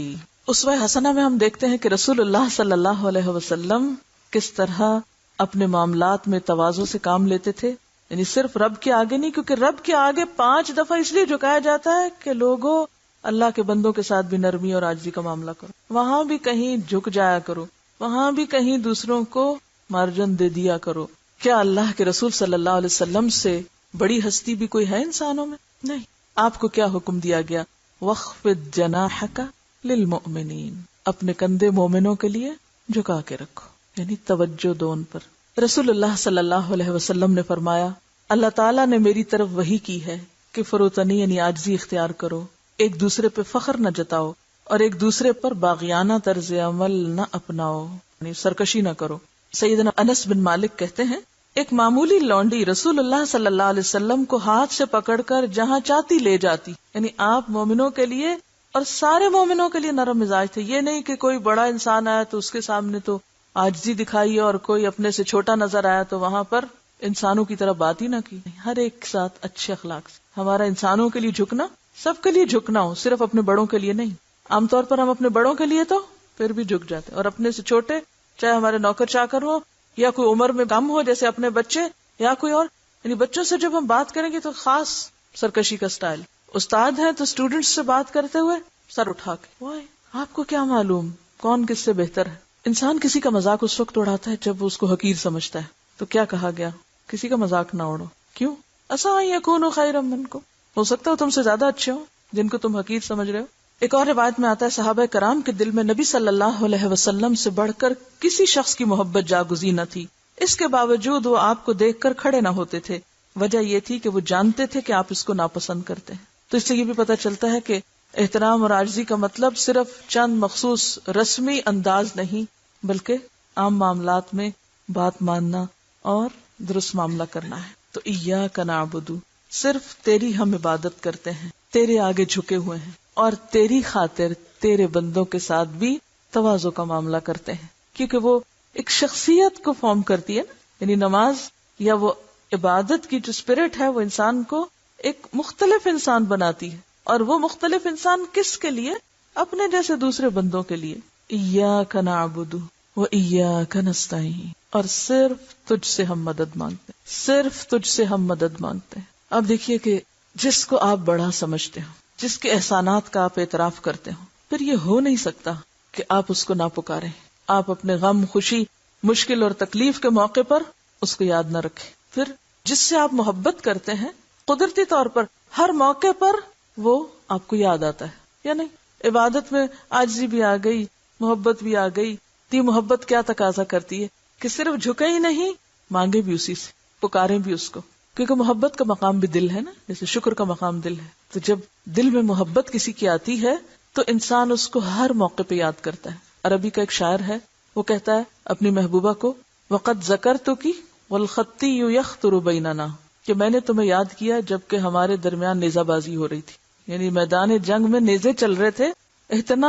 اسوہ حسنہ میں ہم دیکھتے ہیں کہ رسول اللہ صلی اللہ علیہ وسلم کس طرح اپنے معاملات میں تواضع سے کام لیتے تھے. یعنی صرف رب کے آگے نہیں، کیونکہ رب کے آگے 5 دفعہ اس لیے جھکایا جاتا ہے کہ لوگوں اللہ کے بندوں کے ساتھ بھی نرمی اور عاجزی کا معاملہ کرو. وہاں بھی کہیں جھک جایا کرو، وہاں بھی کہیں دوسروں کو مارجن دے دیا کرو. کیا اللہ کے رسول صلی اللہ علیہ وسلم سے بڑی ہستی بھی کوئی ہے انسانوں میں؟ نہیں. آپ کو کیا حکم دیا گیا؟ وَخْفِضْ جَنَاحَكَ لِلْمُؤْمِنِينَ. اپنے کندھے مومنوں کے لیے جھکا کے رکھو، یعنی توجہ دو ان پر. رسول اللہ صلی اللہ علیہ وسلم نے فرمایا اللہ تعالیٰ نے میری طرف وحی کی ہے کہ فروتنی یعنی عاجزی اختیار کرو، ایک دوسرے پہ فخر نہ جتاؤ اور ایک دوسرے پر باغیانہ طرز عمل نہ اپناؤ، یعنی سرکشی نہ کرو. سیدنا انس بن مالک کہتے ہیں ایک معمولی لونڈی رسول اللہ صلی اللہ علیہ وسلم کو ہاتھ سے پکڑ کر جہاں چاہتی لے جاتی. یعنی آپ مومنوں کے لیے اور سارے مومنوں کے لیے نرم مزاج تھے. یہ نہیں کہ کوئی بڑا انسان آیا تو اس کے سامنے تو عاجزی دکھائی اور کوئی اپنے سے چھوٹا نظر آیا تو وہاں پر انسانوں کی طرح بات ہی نہ کی. ہر ایک کے ساتھ اچھے اخلاق سے. ہمارا انسانوں کے لیے جھکنا، سب کے لیے جھکنا ہو، صرف اپنے بڑوں کے لیے نہیں. عام طور پر ہم اپنے بڑوں کے لیے تو پھر بھی جھک جاتے اور اپنے سے چھوٹے، چاہے ہمارے نوکر چاکر ہو یا کوئی عمر میں کم ہو جیسے اپنے بچے یا کوئی اور، یعنی بچوں سے جب ہم بات کریں گے تو خاص سرکشی کا سٹائل، استاد ہیں تو اسٹوڈنٹس سے بات کرتے ہوئے سر اٹھا کے وائے آپ کو کیا معلوم کون کس سے بہتر ہے. انسان کسی کا مذاق اس وقت اڑاتا ہے جب وہ اس کو حقیر سمجھتا ہے. تو کیا کہا گیا؟ کسی کا مذاق نہ اڑو. کیوں؟ عسیٰ ان یکونوا خیرا منکم، ہو سکتا ہے تم سے زیادہ اچھے ہوں جن کو تم حقیر سمجھ رہے ہو. ایک اور روایت میں آتا ہے صحابہ کرام کے دل میں نبی صلی اللہ علیہ وسلم سے بڑھ کر کسی شخص کی محبت جاگزی نہ تھی. اس کے باوجود وہ آپ کو دیکھ کر کھڑے نہ ہوتے تھے. وجہ یہ تھی کہ وہ جانتے تھے کہ آپ اس کو ناپسند کرتے ہیں. تو اس سے یہ بھی پتہ چلتا ہے کہ احترام اور عاجزی کا مطلب صرف چند مخصوص رسمی انداز نہیں بلکہ عام معاملات میں بات ماننا اور درست معاملہ کرنا ہے. تو ایاک نعبد، صرف تیری ہم عبادت کرتے ہیں، تیرے آگے جھکے ہوئے ہیں اور تیری خاطر تیرے بندوں کے ساتھ بھی تواضع کا معاملہ کرتے ہیں. کیونکہ وہ ایک شخصیت کو فارم کرتی ہے نا، یعنی نماز یا وہ عبادت کی جو اسپرٹ ہے وہ انسان کو ایک مختلف انسان بناتی ہے. اور وہ مختلف انسان کس کے لیے؟ اپنے جیسے دوسرے بندوں کے لیے. ایاک نعبد و ایاک نستعین، اور صرف تجھ سے ہم مدد مانگتے ہیں، صرف تجھ سے ہم مدد مانگتے ہیں. اب دیکھیے کہ جس کو آپ بڑا سمجھتے ہو، جس کے احسانات کا آپ اعتراف کرتے ہو، پھر یہ ہو نہیں سکتا کہ آپ اس کو نہ پکاریں. آپ اپنے غم، خوشی، مشکل اور تکلیف کے موقع پر اس کو یاد نہ رکھیں. پھر جس سے آپ محبت کرتے ہیں قدرتی طور پر ہر موقع پر وہ آپ کو یاد آتا ہے یا نہیں. عبادت میں عاجزی بھی آ گئی، محبت بھی آ گئی. تو یہ محبت کیا تقاضا کرتی ہے کہ صرف جھکے ہی نہیں، مانگے بھی اسی سے، پکاریں بھی اس کو. کیونکہ محبت کا مقام بھی دل ہے نا، جیسے شکر کا مقام دل ہے. تو جب دل میں محبت کسی کی آتی ہے تو انسان اس کو ہر موقع پہ یاد کرتا ہے. عربی کا ایک شاعر ہے، وہ کہتا ہے اپنی محبوبہ کو، وَقَدْ ذَكَرْتُكِ وَالْخَطِّيُّ يَخْطُرُ بَيْنَنَا، کہ میں نے تمہیں یاد کیا جبکہ ہمارے درمیان نیزہ بازی ہو رہی تھی. یعنی میدان جنگ میں نیزے چل رہے تھے، اتنا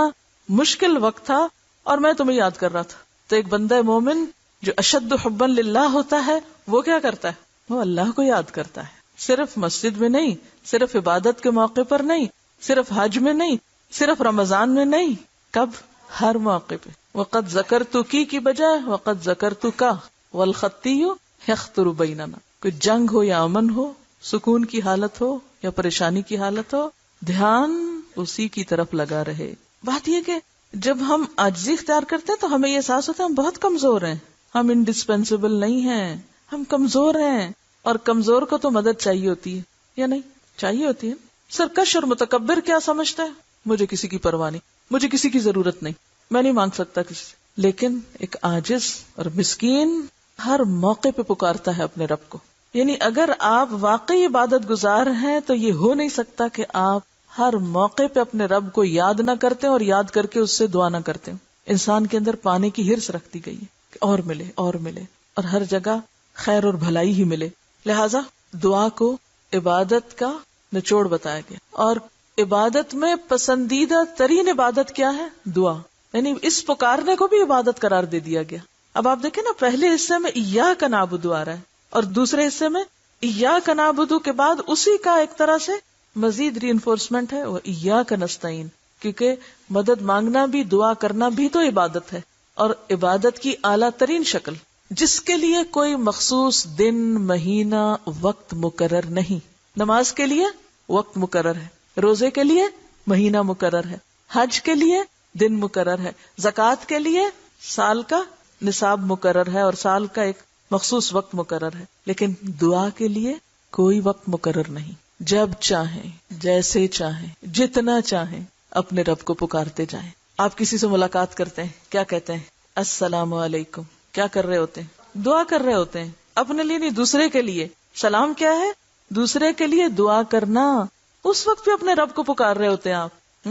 مشکل وقت تھا اور میں تمہیں یاد کر رہا تھا. تو ایک بندہ مومن جو اشد حبا للہ ہوتا ہے وہ کیا کرتا ہے؟ وہ اللہ کو یاد کرتا ہے. صرف مسجد میں نہیں، صرف عبادت کے موقع پر نہیں، صرف حج میں نہیں، صرف رمضان میں نہیں، کب؟ ہر موقع پہ. وقد ذکرتکی کی بجائے وقد ذکرتکا والخطی یخطر بیننا. کوئی جنگ ہو یا امن ہو، سکون کی حالت ہو یا پریشانی کی حالت ہو، دھیان اسی کی طرف لگا رہے. بات یہ کہ جب ہم عاجزی اختیار کرتے ہیں تو ہمیں یہ احساس ہوتا ہے ہم بہت کمزور ہیں، ہم انڈسپینسیبل نہیں ہیں، ہم کمزور ہیں. اور کمزور کو تو مدد چاہیے ہوتی ہے یا نہیں؟ چاہیے ہوتی ہے. سرکش اور متکبر کیا سمجھتا ہے؟ مجھے کسی کی پرواہ نہیں، مجھے کسی کی ضرورت نہیں، میں نہیں مانگ سکتا کسی سے. لیکن ایک عاجز اور مسکین ہر موقع پہ پکارتا ہے اپنے رب کو. یعنی اگر آپ واقعی عبادت گزار ہیں تو یہ ہو نہیں سکتا کہ آپ ہر موقع پہ اپنے رب کو یاد نہ کرتے اور یاد کر کے اس سے دعا نہ کرتے. انسان کے اندر پانے کی ہرس رکھتی گئی ہے کہ اور ملے اور ملے، اور ہر جگہ خیر اور بھلائی ہی ملے. لہذا دعا کو عبادت کا نچوڑ بتایا گیا. اور عبادت میں پسندیدہ ترین عبادت کیا ہے؟ دعا. یعنی اس پکارنے کو بھی عبادت قرار دے دیا گیا. اب آپ دیکھیں نا، پہلے حصے میں ایاک نعبد آ رہا ہے اور دوسرے حصے میں ایاک نعبد کے بعد اسی کا ایک طرح سے مزید ری انفورسمنٹ ہے وہ ایاک نستعین. کیونکہ مدد مانگنا بھی، دعا کرنا بھی تو عبادت ہے، اور عبادت کی اعلیٰ ترین شکل جس کے لیے کوئی مخصوص دن، مہینہ، وقت مقرر نہیں. نماز کے لیے وقت مقرر ہے، روزے کے لیے مہینہ مقرر ہے، حج کے لیے دن مقرر ہے، زکوٰۃ کے لیے سال کا نصاب مقرر ہے اور سال کا ایک مخصوص وقت مقرر ہے. لیکن دعا کے لیے کوئی وقت مقرر نہیں. جب چاہیں، جیسے چاہیں، جتنا چاہیں اپنے رب کو پکارتے جائیں. آپ کسی سے ملاقات کرتے ہیں، کیا کہتے ہیں؟ السلام علیکم. کیا کر رہے ہوتے ہیں؟ دعا کر رہے ہوتے ہیں، اپنے لیے نہیں، دوسرے کے لیے. سلام کیا ہے؟ دوسرے کے لیے دعا کرنا. اس وقت بھی اپنے رب کو پکار رہے ہوتے ہیں آپ.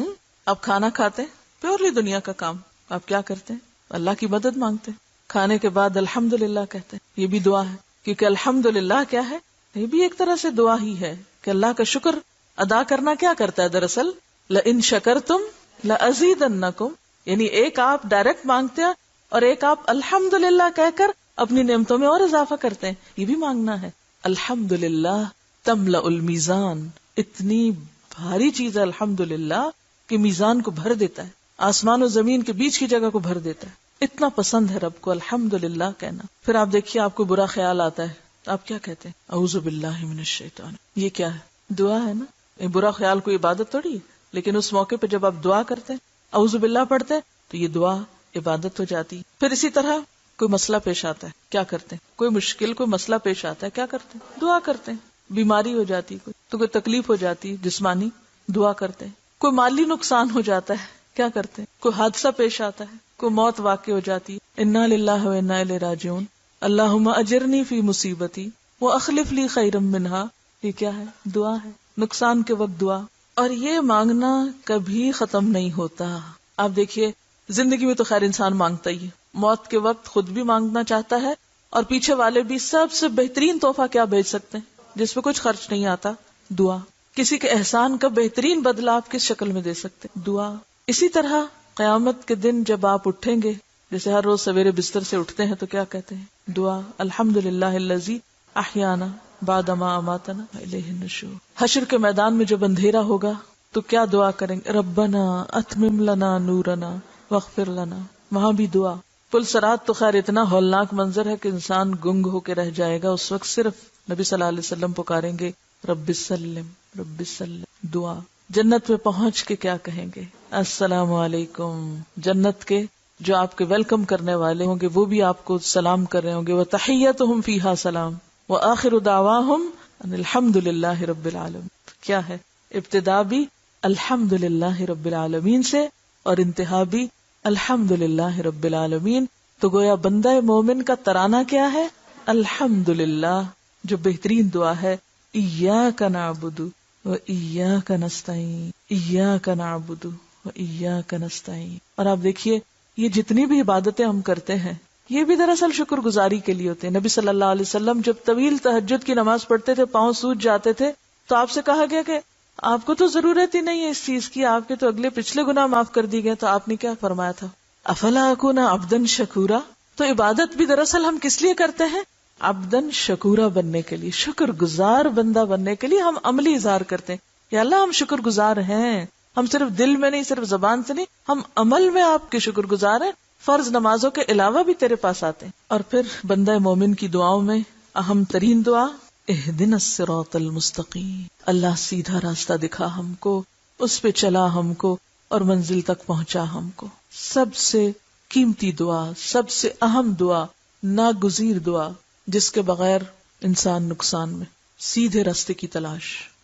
آپ کھانا کھاتے ہیں، پیورلی دنیا کا کام، آپ کیا کرتے ہیں؟ اللہ کی مدد مانگتے ہیں. کھانے کے بعد الحمدللہ کہتے ہیں، یہ بھی دعا ہے. کیونکہ الحمدللہ کیا ہے؟ یہ بھی ایک طرح سے دعا ہی ہے کہ اللہ کا شکر ادا کرنا کیا کرتا ہے دراصل؟ لئن شکرتم لازیدنکم. یعنی ایک آپ ڈائریکٹ مانگتے ہیں اور ایک آپ الحمدللہ کہہ کر اپنی نعمتوں میں اور اضافہ کرتے ہیں. یہ بھی مانگنا ہے. الحمدللہ تملأ المیزان. اتنی بھاری چیز ہے الحمدللہ کہ میزان کو بھر دیتا ہے، آسمان و زمین کے بیچ کی جگہ کو بھر دیتا ہے. اتنا پسند ہے رب کو الحمدللہ کہنا. پھر آپ دیکھیے آپ کو برا خیال آتا ہے تو آپ کیا کہتے ہیں؟ اعوذ باللہ من الشیطان. یہ کیا ہے؟ دعا ہے نا. برا خیال کوئی عبادت تھوڑی ہے، لیکن اس موقع پہ جب آپ دعا کرتے ہیں، اعوذ باللہ پڑھتے ہیں، تو یہ دعا عبادت ہو جاتی ہے۔ پھر اسی طرح کوئی مسئلہ پیش آتا ہے، کیا کرتے ہیں؟ کوئی مشکل، کوئی مسئلہ پیش آتا ہے، کیا کرتے ہیں؟ دعا کرتے ہیں۔ بیماری ہو جاتی ہے تو کوئی تکلیف ہو جاتی ہے جسمانی، دعا کرتے ہیں۔ کوئی مالی نقصان ہو جاتا ہے، کیا کرتے ہیں؟ کوئی حادثہ پیش آتا ہے، کوئی موت واقع ہو جاتی ہے، انا للہ و انا الیہ راجعون، اللہم اجرنی فی مصیبتی واخلف لی خیرا منہا، یہ کیا ہے؟ دعا ہے۔ نقصان کے وقت دعا، اور یہ مانگنا کبھی ختم نہیں ہوتا۔ آپ دیکھیے زندگی میں تو خیر انسان مانگتا ہی ہے، موت کے وقت خود بھی مانگنا چاہتا ہے، اور پیچھے والے بھی سب سے بہترین تحفہ کیا بھیج سکتے ہیں جس پہ کچھ خرچ نہیں آتا؟ دعا۔ کسی کے احسان کا بہترین بدلہ آپ کس شکل میں دے سکتے ہیں؟ دعا۔ اسی طرح قیامت کے دن جب آپ اٹھیں گے، جیسے ہر روز سویرے بستر سے اٹھتے ہیں تو کیا کہتے ہیں؟ دعا، الحمدللہ الذی احیانا بعد ما اماتنا الیہ النشور۔ حشر کے میدان میں جب اندھیرا ہوگا تو کیا دعا کریں گے؟ ربنا اتمم لنا نورنا واغفر لنا۔ وہاں بھی دعا۔ پل صراط تو خیر اتنا ہولناک منظر ہے کہ انسان گنگ ہو کے رہ جائے گا، اس وقت صرف نبی صلی اللہ علیہ وسلم پکاریں گے رب سلم رب سلم۔ دعا۔ جنت میں پہنچ کے کیا کہیں گے؟ السلام علیکم۔ جنت کے جو آپ کے ویلکم کرنے والے ہوں گے وہ بھی آپ کو سلام کر رہے ہوں گے، وتحیتہم فیہا سلام وآخر دعواہم ان الحمد للہ رب العالمین۔ کیا ہے؟ ابتدا بھی الحمد للہ رب العالمین سے اور انتہا بھی الحمد للہ رب العالمین۔ تو گویا بندہ مومن کا ترانہ کیا ہے؟ الحمد للہ، جو بہترین دعا ہے، ایاک نعبد و ایاک نستعین، ایاک نعبد و ایاک نستعین۔ اور آپ دیکھیے یہ جتنی بھی عبادتیں ہم کرتے ہیں یہ بھی دراصل شکر گزاری کے لیے ہوتے ہیں۔ نبی صلی اللہ علیہ وسلم جب طویل تہجد کی نماز پڑھتے تھے، پاؤں سوج جاتے تھے، تو آپ سے کہا گیا کہ آپ کو تو ضرورت ہی نہیں ہے اس چیز کی، آپ کے تو اگلے پچھلے گناہ معاف کر دی گئے۔ تو آپ نے کیا فرمایا تھا؟ افلا اکون عبدا شکورا۔ تو عبادت بھی دراصل ہم کس لیے کرتے ہیں؟ عبدا شکورا بننے کے لیے، شکر گزار بندہ بننے کے لیے ہم عملی اظہار کرتے ہیں، یا اللہ ہم شکر گزار ہیں، ہم صرف دل میں نہیں، صرف زبان سے نہیں، ہم عمل میں آپ کے شکر گزار ہیں، فرض نمازوں کے علاوہ بھی تیرے پاس آتے ہیں۔ اور پھر بندہ مومن کی دعاؤں میں اہم ترین دعا اہدنا الصراط المستقیم، اللہ سیدھا راستہ دکھا ہم کو، اس پہ چلا ہم کو اور منزل تک پہنچا ہم کو۔ سب سے قیمتی دعا، سب سے اہم دعا، ناگزیر دعا، جس کے بغیر انسان نقصان میں، سیدھے راستے کی تلاش۔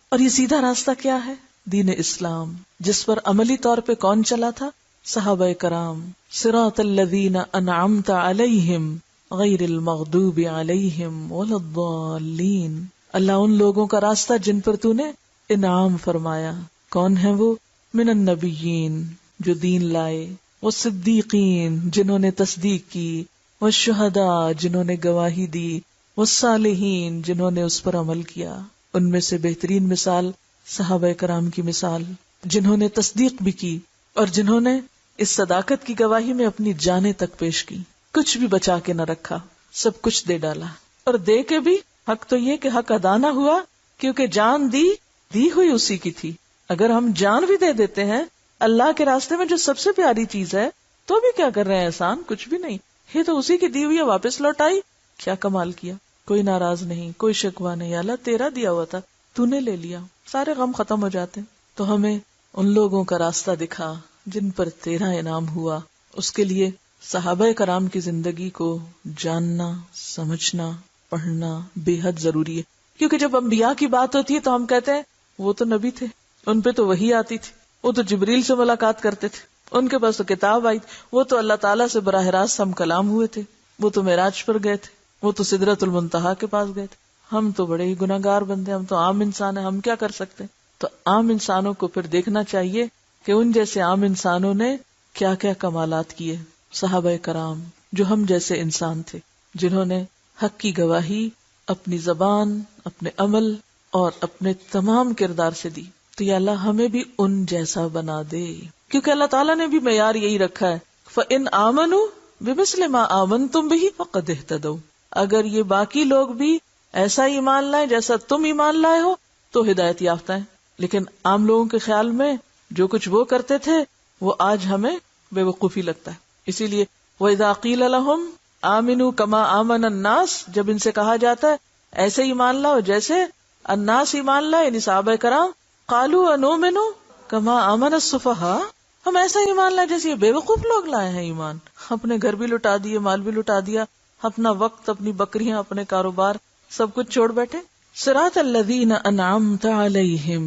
اور یہ سیدھا راستہ کیا ہے؟ دین اسلام، جس پر عملی طور پہ کون چلا تھا؟ صحابہ کرام۔ صراط الذین انعمت علیہم غیر المغضوب علیہم ولا الضالین۔ اللہ ان لوگوں کا راستہ جن پر تو نے انعام فرمایا۔ کون ہیں وہ؟ من النبیین، جو دین لائے، والصدیقین، جنہوں نے تصدیق کی، والشہداء، جنہوں نے گواہی دی، والصالحین، جنہوں نے اس پر عمل کیا۔ ان میں سے بہترین مثال صحابہ کرام کی مثال، جنہوں نے تصدیق بھی کی اور جنہوں نے اس صداقت کی گواہی میں اپنی جانیں تک پیش کی، کچھ بھی بچا کے نہ رکھا، سب کچھ دے ڈالا۔ اور دے کے بھی حق تو یہ کہ حق ادا نہ ہوا، کیونکہ جان دی ہوئی اسی کی تھی۔ اگر ہم جان بھی دے دیتے ہیں اللہ کے راستے میں جو سب سے پیاری چیز ہے، تو بھی کیا کر رہے ہیں احسان؟ کچھ بھی نہیں، یہ تو اسی کی دی ہوئی ہے، واپس لوٹائی، کیا کمال کیا۔ کوئی ناراض نہیں، کوئی شکوہ نہیں، اللہ تیرا دیا ہوا تھا، تو نے لے لیا، سارے غم ختم ہو جاتے۔ تو ہمیں ان لوگوں کا راستہ دکھا جن پر تیرا انعام ہوا۔ اس کے لیے صحابہ کرام کی زندگی کو جاننا، سمجھنا، پڑھنا بے حد ضروری ہے، کیونکہ جب انبیاء کی بات ہوتی ہے تو ہم کہتے ہیں وہ تو نبی تھے، ان پہ تو وحی آتی تھی، وہ تو جبریل سے ملاقات کرتے تھے، ان کے پاس تو کتاب آئی تھی، وہ تو اللہ تعالیٰ سے براہ راست ہم کلام ہوئے تھے، وہ تو معراج پر گئے تھے، وہ تو سدرۃ المنتہا کے پاس گئے تھے۔ ہم تو بڑے ہی گناہگار بندے، ہم تو عام انسان ہیں، ہم کیا کر سکتے ہیں؟ تو عام انسانوں کو پھر دیکھنا چاہیے کہ ان جیسے عام انسانوں نے کیا کیا کمالات کیے۔ صحابہ کرام جو ہم جیسے انسان تھے، جنہوں نے حق کی گواہی اپنی زبان، اپنے عمل اور اپنے تمام کردار سے دی۔ تو یا اللہ ہمیں بھی ان جیسا بنا دے، کیونکہ اللہ تعالیٰ نے بھی معیار یہی رکھا ہے، فَإِنْ آمَنُوا بِمِثْلِ مَا آمَنْتُمْ بِهِ فَقَدْ اهْتَدَوْا۔ اگر یہ باقی لوگ بھی ایسا ایمان لائیں جیسا تم ایمان لائے ہو تو ہدایت یافتہ ہیں۔ لیکن عام لوگوں کے خیال میں جو کچھ وہ کرتے تھے وہ آج ہمیں بے وقوفی لگتا ہے۔ اسی لیے وَإِذَا قِيلَ لَهُمْ آمِنُوا كَمَا آمَنَ النَّاسِ، جب ان سے کہا جاتا ہے ایسے ایمان لاؤ جیسے الناس ایمان لائے، یعنی صحابہ کرام، قالوا انؤمن کما آمن السفہاء، ہم ایسا ایمان لائے جیسے یہ بے وقوف لوگ لائے ہیں ایمان. اپنے گھر بھی لٹا دیے، مال بھی لٹا دیا، اپنا وقت، اپنی بکریاں، اپنے کاروبار سب کچھ چھوڑ بیٹھے. صراط الذین انعمت علیہم،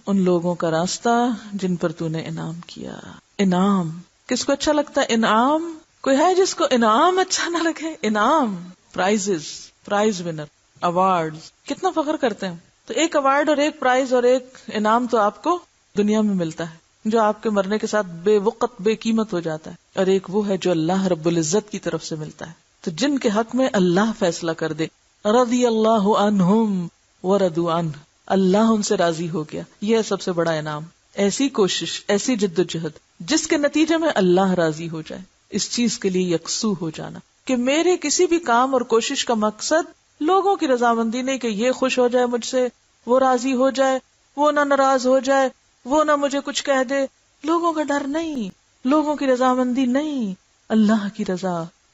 ان لوگوں کا راستہ جن پر تو نے انعام کیا. انعام کس کو اچھا لگتا ہے؟ انعام کوئی ہے جس کو انعام اچھا نہ لگے؟ انعام، پرائزز، پرائز ونر، ایوارڈ، کتنا فخر کرتے ہیں. تو ایک ایوارڈ اور ایک پرائز اور ایک انعام تو آپ کو دنیا میں ملتا ہے جو آپ کے مرنے کے ساتھ بے وقت بے قیمت ہو جاتا ہے، اور ایک وہ ہے جو اللہ رب العزت کی طرف سے ملتا ہے. تو جن کے حق میں اللہ فیصلہ کر دے، رضی اللہ عنہم ورضوا عنہ، اللہ ان سے راضی ہو گیا، یہ سب سے بڑا انعام. ایسی کوشش، ایسی جد و جہد جس کے نتیجے میں اللہ راضی ہو جائے، اس چیز کے لیے یکسو ہو جانا کہ میرے کسی بھی کام اور کوشش کا مقصد لوگوں کی رضامندی نہیں کہ یہ خوش ہو جائے مجھ سے، وہ راضی ہو جائے، وہ نہ ناراض ہو جائے، وہ نہ مجھے کچھ کہہ دے. لوگوں کا ڈر نہیں، لوگوں کی رضامندی نہیں، اللہ کی رضا.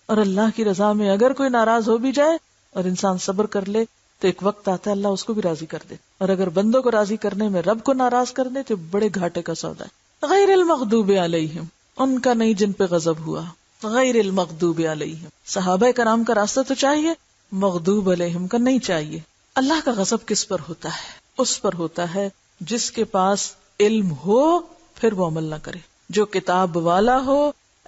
اور اللہ کی رضا میں اگر کوئی ناراض ہو بھی جائے اور انسان صبر کر لے تو ایک وقت آتا ہے اللہ اس کو بھی راضی کر دے. اور اگر بندوں کو راضی کرنے میں رب کو ناراض کر دے تو بڑے گھاٹے کا سودا ہے. غیر المغضوب علیہم، ان کا نہیں جن پہ غضب ہوا. غیر المغضوب علیہم، صحابہ کرام کا راستہ تو چاہیے، مغضوب علیہم کا نہیں چاہیے. اللہ کا غضب کس پر ہوتا ہے؟ اس پر ہوتا ہے جس کے پاس علم ہو پھر وہ عمل نہ کرے، جو کتاب والا ہو،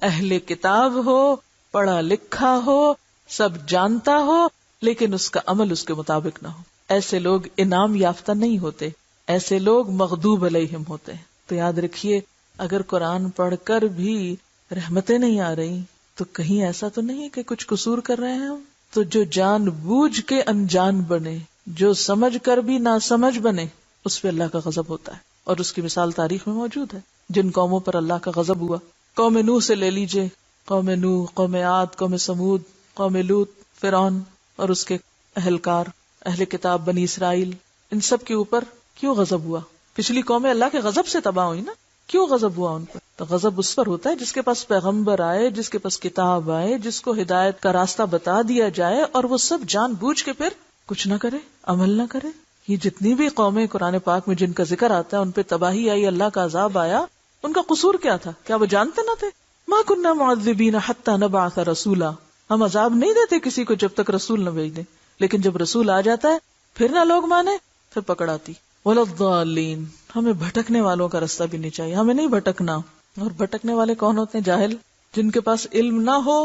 اہل کتاب ہو، پڑھا لکھا ہو، سب جانتا ہو، لیکن اس کا عمل اس کے مطابق نہ ہو. ایسے لوگ انعام یافتہ نہیں ہوتے، ایسے لوگ مغضوب علیہم ہوتے ہیں. تو یاد رکھیے اگر قرآن پڑھ کر بھی رحمتیں نہیں آ رہی تو کہیں ایسا تو نہیں کہ کچھ قصور کر رہے ہیں ہم. تو جو جان بوجھ کے انجان بنے، جو سمجھ کر بھی نہ سمجھ بنے، اس پہ اللہ کا غضب ہوتا ہے. اور اس کی مثال تاریخ میں موجود ہے جن قوموں پر اللہ کا غضب ہوا. قوم نوح سے لے لیجئے، قوم نوح، قوم عاد، قوم سمود، قوم لوط، فرعون اور اس کے اہلکار، اہل کتاب بنی اسرائیل، ان سب کے اوپر کیوں غضب ہوا؟ پچھلی قومیں اللہ کے غضب سے تباہ ہوئی نا، کیوں غضب ہوا ان پر؟ تو غضب اس پر ہوتا ہے جس کے پاس پیغمبر آئے، جس کے پاس کتاب آئے، جس کو ہدایت کا راستہ بتا دیا جائے اور وہ سب جان بوجھ کے پھر کچھ نہ کرے، عمل نہ کرے. یہ جتنی بھی قومیں قرآن پاک میں جن کا ذکر آتا ہے ان پہ تباہی آئی، اللہ کا عذاب آیا، ان کا قصور کیا تھا؟ کیا وہ جانتے نہ تھے؟ ما کننا معذبین حتی نبعث رسولا، ہم عذاب نہیں دیتے کسی کو جب تک رسول نہ بھیج دیں، لیکن جب رسول آ جاتا ہے پھر نہ لوگ مانے پھر پکڑ آتی. ولضالین، ہمیں بھٹکنے والوں کا راستہ بھی نہیں چاہیے، ہمیں نہیں بھٹکنا. اور بھٹکنے والے کون ہوتے ہیں؟ جاہل، جن کے پاس علم نہ ہو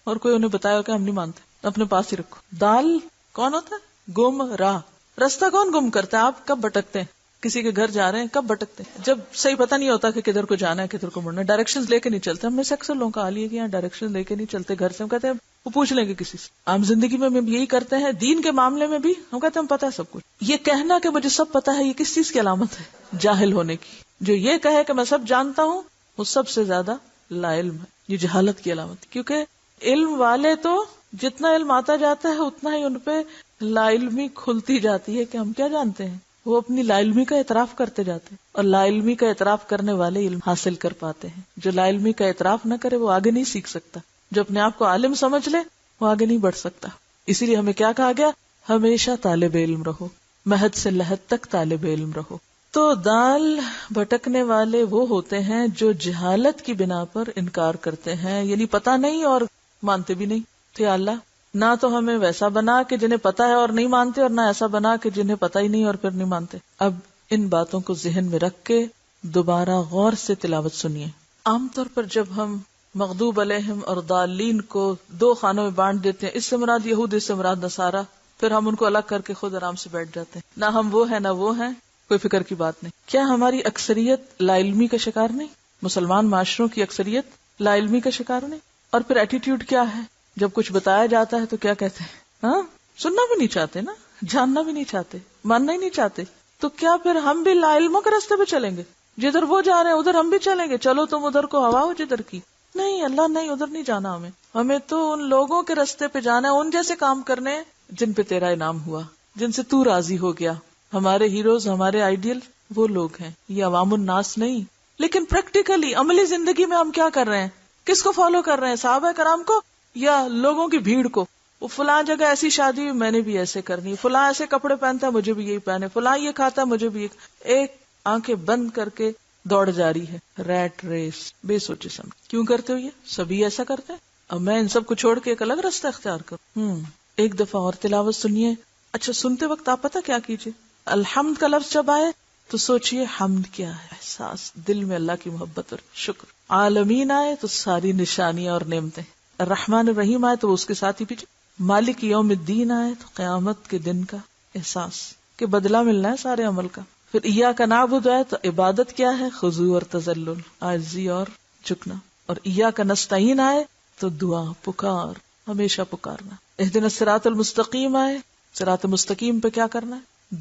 اور کوئی انہیں بتایا کہ ہم نہیں مانتے، اپنے پاس ہی رکھو. دال کون ہوتا ہے؟ گم راہ. راستہ کون گم کرتا ہے؟ آپ کب بھٹکتے ہیں؟ کسی کے گھر جا رہے ہیں کب بھٹکتے ہیں؟ جب صحیح پتہ نہیں ہوتا کہ کدھر کو جانا ہے کدھر کو مڑنا ہے، ڈائریکشنز لے کے نہیں چلتے. ہم میں سے اکثر لوگوں کا حال یہ کہ یہاں ڈائریکشن لے کے نہیں چلتے گھر سے. ہم کہتے ہیں وہ پوچھ لیں گے کسی سے. عام زندگی میں ہم یہی کرتے ہیں، دین کے معاملے میں بھی ہم کہتے ہیں ہم پتہ ہے سب کچھ. یہ کہنا کہ مجھے سب پتہ ہے، یہ کس چیز کی علامت ہے؟ جاہل ہونے کی. جو یہ کہے کہ میں سب جانتا ہوں وہ سب سے زیادہ لا علم ہے، یہ جہالت کی علامت. کیونکہ علم والے تو جتنا علم آتا جاتا ہے اتنا ہی ان پہ لا علمی کھلتی جاتی ہے کہ ہم کیا جانتے ہیں. وہ اپنی لا علمی کا اعتراف کرتے جاتے ہیں، اور لا علمی کا اعتراف کرنے والے علم حاصل کر پاتے ہیں. جو لا علمی کا اعتراف نہ کرے وہ آگے نہیں سیکھ سکتا. جو اپنے آپ کو عالم سمجھ لے وہ آگے نہیں بڑھ سکتا. اسی لیے ہمیں کیا کہا گیا؟ ہمیشہ طالب علم رہو، مہد سے لحد تک طالب علم رہو. تو دال بھٹکنے والے وہ ہوتے ہیں جو جہالت کی بنا پر انکار کرتے ہیں، یعنی پتہ نہیں اور مانتے بھی نہیں. تو یا اللہ نہ تو ہمیں ویسا بنا کہ جنہیں پتا ہے اور نہیں مانتے، اور نہ ایسا بنا کہ جنہیں پتا ہی نہیں اور پھر نہیں مانتے. اب ان باتوں کو ذہن میں رکھ کے دوبارہ غور سے تلاوت سنیے. عام طور پر جب ہم مغضوب علیہم اور ضالین کو دو خانوں میں بانٹ دیتے ہیں، اس سے مراد یہود، اس سے مراد نصارہ، پھر ہم ان کو الگ کر کے خود آرام سے بیٹھ جاتے ہیں. نہ ہم وہ ہیں نہ وہ ہیں، کوئی فکر کی بات نہیں. کیا ہماری اکثریت لا علمی کا شکار نہیں؟ مسلمان معاشروں کی اکثریت لا علمی کا شکار نہیں؟ اور پھر ایٹیٹیوڈ کیا ہے؟ جب کچھ بتایا جاتا ہے تو کیا کہتے ہیں؟ ہاں، سننا بھی نہیں چاہتے نا، جاننا بھی نہیں چاہتے، ماننا ہی نہیں چاہتے. تو کیا پھر ہم بھی لا علموں کے راستے پہ چلیں گے؟ جدھر وہ جا رہے ہیں ادھر ہم بھی چلیں گے؟ چلو تم ادھر کو ہوا ہو جدھر کی. نہیں، اللہ نہیں، ادھر نہیں جانا. ہمیں تو ان لوگوں کے راستے پہ جانا ہے، ان جیسے کام کرنے جن پہ تیرا انعام ہوا، جن سے تو راضی ہو گیا. ہمارے ہیروز، ہمارے آئیڈیل وہ لوگ ہیں، یہ عوام الناس نہیں. لیکن پریکٹیکلی عملی زندگی میں ہم کیا کر رہے ہیں؟ کس کو فالو کر رہے ہیں؟ صحابہ کرام کو یا لوگوں کی بھیڑ کو؟ وہ فلاں جگہ ایسی شادی میں نے بھی ایسے کرنی، فلاں ایسے کپڑے پہنتا ہے مجھے بھی یہی پہنے، فلاں یہ کھاتا ہے مجھے بھی ایک آنکھیں بند کر کے دوڑ جاری ہے، ریٹ ریس، بے سوچے سمجھ. کیوں کرتے ہو یہ؟ سبھی ایسا کرتے ہیں. اب میں ان سب کو چھوڑ کے ایک الگ راستہ اختیار کروں. ایک دفعہ اور تلاوت سنیے. اچھا سنتے وقت آپ پتہ کیا کیجیے، الحمد کا لفظ جب آئے تو سوچئے حمد کیا ہے، احساس دل میں اللہ کی محبت اور شکر. عالمین آئے تو ساری نشانیاں اور نعمتیں. الرحمن الرحیم آئے تو اس کے ساتھ ہی پیچھے مالک یوم الدین آئے تو قیامت کے دن کا احساس کہ بدلہ ملنا ہے سارے عمل کا. پھر ایاک نعبد آئے تو عبادت کیا ہے، خضوع اور تذلل، عاجزی اور جھکنا. اور ایاک نستعین آئے تو دعا، پکار، ہمیشہ پکارنا. اہدنا الصراط المستقیم آئے، صراط مستقیم پہ کیا کرنا ہے،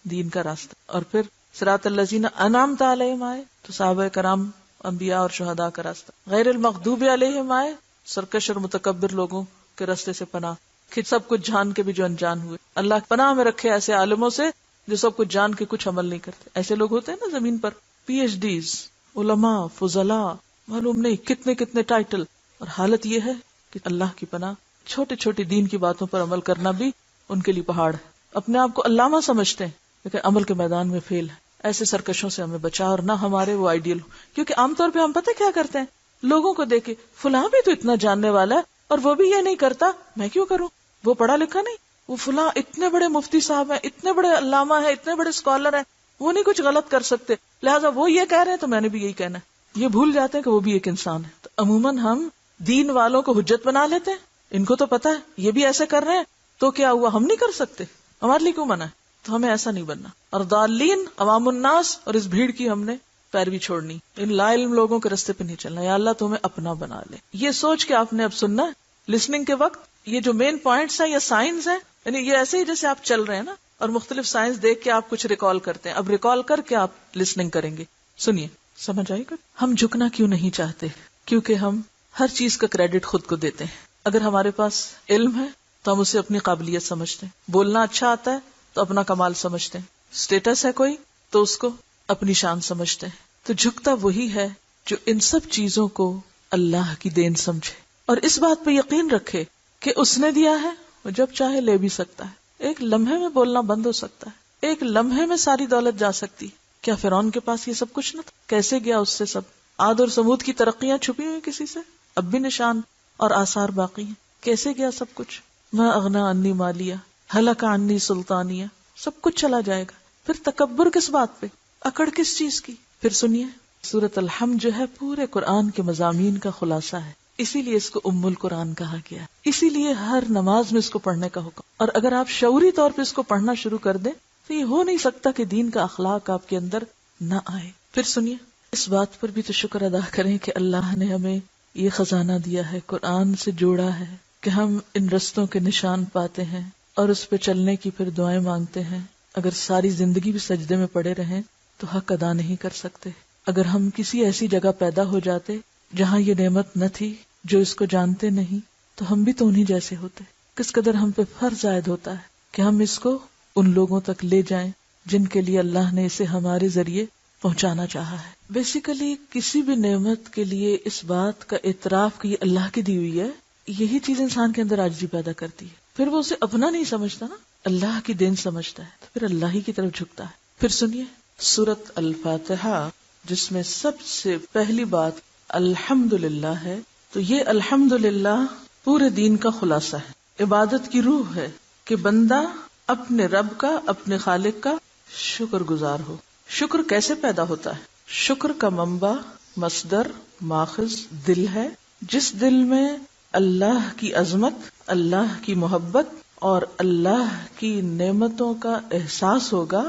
دین کا راستہ. اور پھر صراط الذین انعمت علیہم آئے تو صحابہ کرام، انبیاء اور شہداء کا راستہ. غیر المغضوب علیہم آئے، سرکش اور متکبر لوگوں کے راستے سے پناہ، کہ سب کچھ جان کے بھی جو انجان ہوئے. اللہ پناہ میں رکھے ایسے عالموں سے جو سب کچھ جان کے کچھ عمل نہیں کرتے. ایسے لوگ ہوتے ہیں نا زمین پر، پی ایچ ڈیز، علماء، فضلاء، معلوم نہیں کتنے کتنے ٹائٹل. اور حالت یہ ہے کہ اللہ کی پناہ، چھوٹی چھوٹی دین کی باتوں پر عمل کرنا بھی ان کے لیے پہاڑ ہے. اپنے آپ کو علامہ سمجھتے ہیں لیکن عمل کے میدان میں فیل ہے. ایسے سرکشوں سے ہمیں بچا، اور نہ ہمارے وہ آئیڈیل ہو. کیونکہ عام طور پہ ہم پتہ کیا کرتے ہیں، لوگوں کو دیکھے فلاں بھی تو اتنا جاننے والا ہے اور وہ بھی یہ نہیں کرتا، میں کیوں کروں؟ وہ پڑھا لکھا نہیں، وہ فلاں اتنے بڑے مفتی صاحب ہیں، اتنے بڑے علامہ ہیں، اتنے بڑے اسکالر ہیں، وہ نہیں کچھ غلط کر سکتے، لہٰذا وہ یہ کہہ رہے ہیں تو میں نے بھی یہی کہنا ہے. یہ بھول جاتے ہیں کہ وہ بھی ایک انسان ہے. تو عموماً ہم دین والوں کو حجت بنا لیتے ہیں، ان کو تو پتا ہے یہ بھی ایسے کر رہے ہیں تو کیا ہوا، ہم نہیں کر سکتے، ہمارے لیے کیوں منع ہے؟ تو ہمیں ایسا نہیں بننا. اور ضالین، عوام الناس، اور اس بھیڑ کی ہم نے پیروی چھوڑنی، ان لا علم لوگوں کے راستے پہ نہیں چلنا. یا اللہ تو ہمیں اپنا بنا لے. یہ سوچ کے آپ نے اب سننا ہے لسننگ کے وقت. یہ جو مین پوائنٹس ہیں یہ سائنس ہیں، یعنی یہ ایسے ہی جیسے آپ چل رہے ہیں نا، اور مختلف سائنس دیکھ کے آپ کچھ ریکال کرتے ہیں. اب ریکال کر کے آپ لسننگ کریں گے. سنیے، سمجھ آئی کچھ؟ ہم جھکنا کیوں نہیں چاہتے؟ کیونکہ ہم ہر چیز کا کریڈٹ خود کو دیتے ہیں. اگر ہمارے پاس علم ہے تو ہم اسے اپنی قابلیت سمجھتے ہیں. بولنا اچھا آتا ہے تو اپنا کمال سمجھتے ہیں. اسٹیٹس ہے کوئی تو اس کو اپنی شان سمجھتے ہیں. تو جھکتا وہی ہے جو ان سب چیزوں کو اللہ کی دین سمجھے اور اس بات پہ یقین رکھے کہ اس نے دیا ہے، وہ جب چاہے لے بھی سکتا ہے. ایک لمحے میں بولنا بند ہو سکتا ہے، ایک لمحے میں ساری دولت جا سکتی. کیا فرعون کے پاس یہ سب کچھ نہ تھا؟ کیسے گیا اس سے سب؟ عاد اور سمود کی ترقیاں چھپی ہوئی کسی سے، اب بھی نشان اور آثار باقی ہیں. کیسے گیا سب کچھ؟ ما اغنا عنی مالیہ ہلک عنی سلطانیہ، سب کچھ چلا جائے گا. پھر تکبر کس بات پہ، اکڑ کس چیز کی؟ پھر سنیے، سورۃ الحمد جو ہے پورے قرآن کے مضامین کا خلاصہ ہے، اسی لیے اس کو ام القرآن کہا گیا، اسی لیے ہر نماز میں اس کو پڑھنے کا حکم. اور اگر آپ شعوری طور پہ اس کو پڑھنا شروع کر دیں تو یہ ہو نہیں سکتا کہ دین کا اخلاق آپ کے اندر نہ آئے. پھر سنیے، اس بات پر بھی تو شکر ادا کریں کہ اللہ نے ہمیں یہ خزانہ دیا ہے، قرآن سے جوڑا ہے، کہ ہم ان رستوں کے نشان پاتے ہیں اور اس پہ چلنے کی پھر دعائیں مانگتے ہیں. اگر ساری زندگی بھی سجدے میں پڑے رہیں تو حق ادا نہیں کر سکتے. اگر ہم کسی ایسی جگہ پیدا ہو جاتے جہاں یہ نعمت نہ تھی، جو اس کو جانتے نہیں، تو ہم بھی تو انہی جیسے ہوتے. کس قدر ہم پہ فرض عائد ہوتا ہے کہ ہم اس کو ان لوگوں تک لے جائیں جن کے لیے اللہ نے اسے ہمارے ذریعے پہنچانا چاہا ہے. بیسیکلی کسی بھی نعمت کے لیے اس بات کا اعتراف کہ یہ اللہ کی دی ہوئی ہے، یہی چیز انسان کے اندر عاجزی پیدا کرتی ہے. پھر وہ اسے اپنا نہیں سمجھتا نا، اللہ کی دین سمجھتا ہے، تو پھر اللہ ہی کی طرف جھکتا ہے. پھر سنیے سورۃ الفاتحہ، جس میں سب سے پہلی بات الحمدللہ ہے. تو یہ الحمدللہ پورے دین کا خلاصہ ہے، عبادت کی روح ہے کہ بندہ اپنے رب کا، اپنے خالق کا شکر گزار ہو. شکر کیسے پیدا ہوتا ہے؟ شکر کا منبع، مصدر، ماخذ دل ہے. جس دل میں اللہ کی عظمت، اللہ کی محبت اور اللہ کی نعمتوں کا احساس ہوگا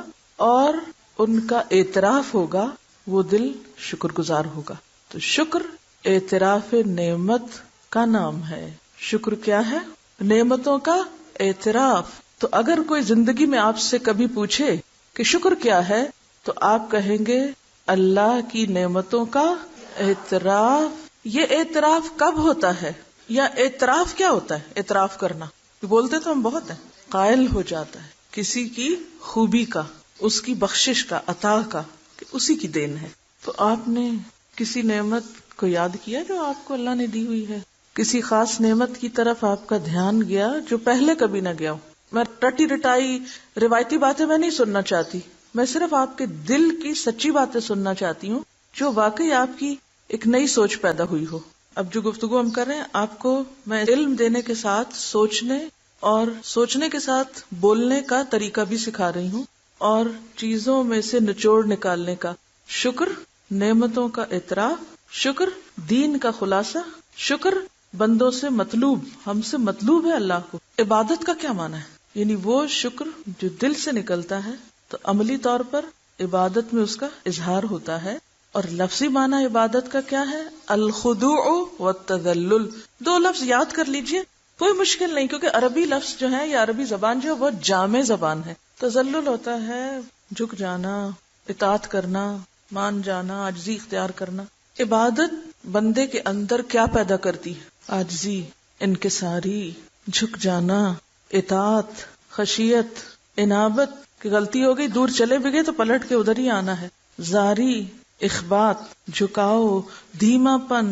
اور ان کا اعتراف ہوگا، وہ دل شکر گزار ہوگا. تو شکر اعتراف نعمت کا نام ہے. شکر کیا ہے؟ نعمتوں کا اعتراف. تو اگر کوئی زندگی میں آپ سے کبھی پوچھے کہ شکر کیا ہے تو آپ کہیں گے اللہ کی نعمتوں کا اعتراف. یہ اعتراف کب ہوتا ہے، یا اعتراف کیا ہوتا ہے؟ اعتراف کرنا، بولتے تو ہم بہت ہیں. قائل ہو جاتا ہے کسی کی خوبی کا، اس کی بخشش کا، عطا کا، کہ اسی کی دین ہے. تو آپ نے کسی نعمت کو یاد کیا جو آپ کو اللہ نے دی ہوئی ہے؟ کسی خاص نعمت کی طرف آپ کا دھیان گیا جو پہلے کبھی نہ گیا ہو؟ میں رٹی رٹائی روایتی باتیں میں نہیں سننا چاہتی. میں صرف آپ کے دل کی سچی باتیں سننا چاہتی ہوں جو واقعی آپ کی ایک نئی سوچ پیدا ہوئی ہو. اب جو گفتگو ہم کر رہے ہیں آپ کو میں علم دینے کے ساتھ سوچنے اور سوچنے کے ساتھ بولنے کا طریقہ بھی سکھا رہی ہوں، اور چیزوں میں سے نچوڑ نکالنے کا، شکر، نعمتوں کا اعتراف، شکر، دین کا خلاصہ، شکر، بندوں سے مطلوب، ہم سے مطلوب ہے اللہ کو. عبادت کا کیا معنی ہے؟ یعنی وہ شکر جو دل سے نکلتا ہے تو عملی طور پر عبادت میں اس کا اظہار ہوتا ہے. اور لفظی معنی عبادت کا کیا ہے؟ الخضوع والتذلل. 2 لفظ یاد کر لیجئے، کوئی مشکل نہیں، کیونکہ عربی لفظ جو ہے یا عربی زبان جو ہے وہ جامع زبان ہے. تذلل ہوتا ہے جھک جانا، اطاعت کرنا، مان جانا، عاجزی اختیار کرنا. عبادت بندے کے اندر کیا پیدا کرتی ہے؟ عاجزی، انکساری، جھک جانا، اطاعت، خشیت، انابت. کہ غلطی ہو گئی، دور چلے بھی گئے تو پلٹ کے ادھر ہی آنا ہے. زاری، اخبات، جھکاؤ، دھیما پن،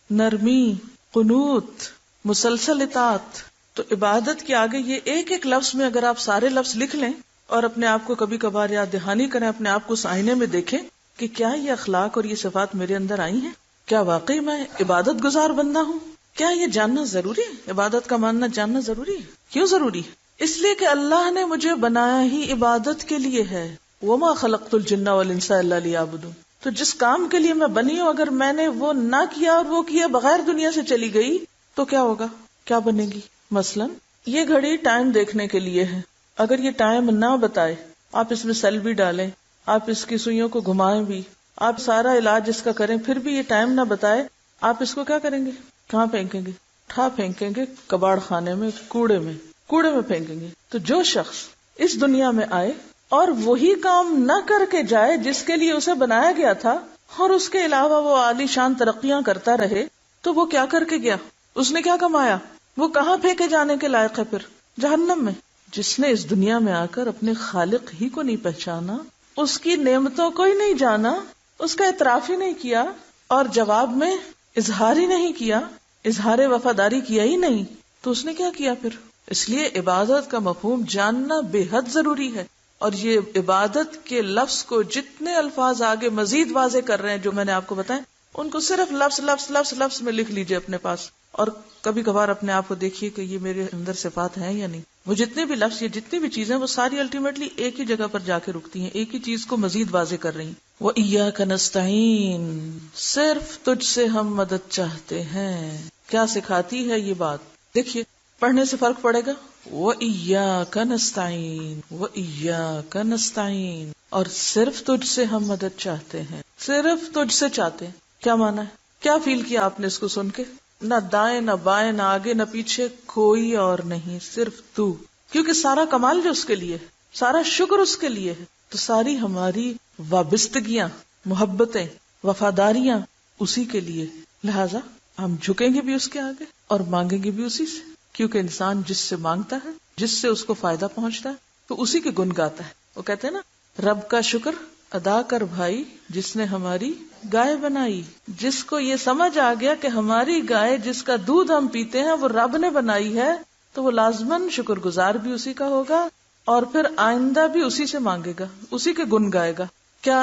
نرمی، قنوت، مسلسل اطاعت. تو عبادت کے آگے یہ ایک ایک لفظ میں اگر آپ سارے لفظ لکھ لیں اور اپنے آپ کو کبھی کبھار یاد دہانی کریں، اپنے آپ کو اس آئینے میں دیکھیں کہ کیا یہ اخلاق اور یہ صفات میرے اندر آئی ہیں؟ کیا واقعی میں عبادت گزار بندہ ہوں؟ کیا یہ جاننا ضروری ہے؟ عبادت کا ماننا جاننا ضروری ہے. کیوں ضروری ہے؟ اس لیے کہ اللہ نے مجھے بنایا ہی عبادت کے لیے ہے. وَمَا خَلَقْتُ الْجِنَّ وَالْإِنسَ إِلَّا لِيَعْبُدُونِ. تو جس کام کے لیے میں بنی ہوں اگر میں نے وہ نہ کیا اور وہ کیا بغیر دنیا سے چلی گئی تو کیا ہوگا؟ کیا بنے گی؟ مثلا یہ گھڑی ٹائم دیکھنے کے لیے ہے، اگر یہ ٹائم نہ بتائے، آپ اس میں سیل بھی ڈالیں، آپ اس کی سوئیوں کو گھمائیں بھی، آپ سارا علاج اس کا کریں، پھر بھی یہ ٹائم نہ بتائے، آپ اس کو کیا کریں گے؟ کہاں پھینکیں گے؟ اٹھا پھینکیں گے کباڑ خانے میں، کوڑے میں پھینکیں گے. تو جو شخص اس دنیا میں آئے اور وہی کام نہ کر کے جائے جس کے لیے اسے بنایا گیا تھا، اور اس کے علاوہ وہ عالی شان ترقیاں کرتا رہے، تو وہ کیا کر کے گیا؟ اس نے کیا کمایا؟ وہ کہاں پھینکے جانے کے لائق ہے؟ پھر جہنم میں. جس نے اس دنیا میں آ کر اپنے خالق ہی کو نہیں پہچانا، اس کی نعمتوں کو ہی نہیں جانا، اس کا اعتراف ہی نہیں کیا، اور جواب میں اظہار ہی نہیں کیا، اظہار وفاداری کیا ہی نہیں، تو اس نے کیا کیا پھر؟ اس لیے عبادت کا مفہوم جاننا بے حد ضروری ہے. اور یہ عبادت کے لفظ کو جتنے الفاظ آگے مزید واضح کر رہے ہیں جو میں نے آپ کو بتائے، ان کو صرف لفظ میں لکھ لیجئے اپنے پاس، اور کبھی کبھار اپنے آپ کو دیکھیے کہ یہ میرے اندر صفات ہیں یا نہیں. وہ جتنے بھی لفظ، یہ جتنی بھی چیزیں، وہ ساری الٹیمیٹلی ایک ہی جگہ پر جا کے رکتی ہیں، ایک ہی چیز کو مزید واضح کر رہی ہیں. وَإِيَّاكَ نَسْتَعِينُ، صرف تجھ سے ہم مدد چاہتے ہیں. کیا سکھاتی ہے یہ بات؟ دیکھیے پڑھنے سے فرق پڑے گا. وَإِيَّاكَ نَسْتَعِينُ وَإِيَّاكَ نَسْتَعِينُ، اور صرف تجھ سے ہم مدد چاہتے ہیں، صرف تجھ سے چاہتے ہیں. کیا مانا ہے؟ کیا فیل کیا آپ نے اس کو سن کے؟ نہ دائیں نہ بائیں نہ آگے نہ پیچھے، کوئی اور نہیں، صرف تو. کیونکہ سارا کمال جو اس کے لیے ہے، سارا شکر اس کے لیے ہے، تو ساری ہماری وابستگیاں، محبتیں، وفاداریاں اسی کے لیے. لہذا ہم جھکیں گے بھی اس کے آگے اور مانگیں گے بھی اسی سے، کیونکہ انسان جس سے مانگتا ہے، جس سے اس کو فائدہ پہنچتا ہے، تو اسی کے گن گاتا ہے. وہ کہتے ہیں نا، رب کا شکر ادا کر بھائی جس نے ہماری گائے بنائی. جس کو یہ سمجھ آ گیا کہ ہماری گائے جس کا دودھ ہم پیتے ہیں وہ رب نے بنائی ہے، تو وہ لازماً شکر گزار بھی اسی کا ہوگا، اور پھر آئندہ بھی اسی سے مانگے گا، اسی کے گن گائے گا. کیا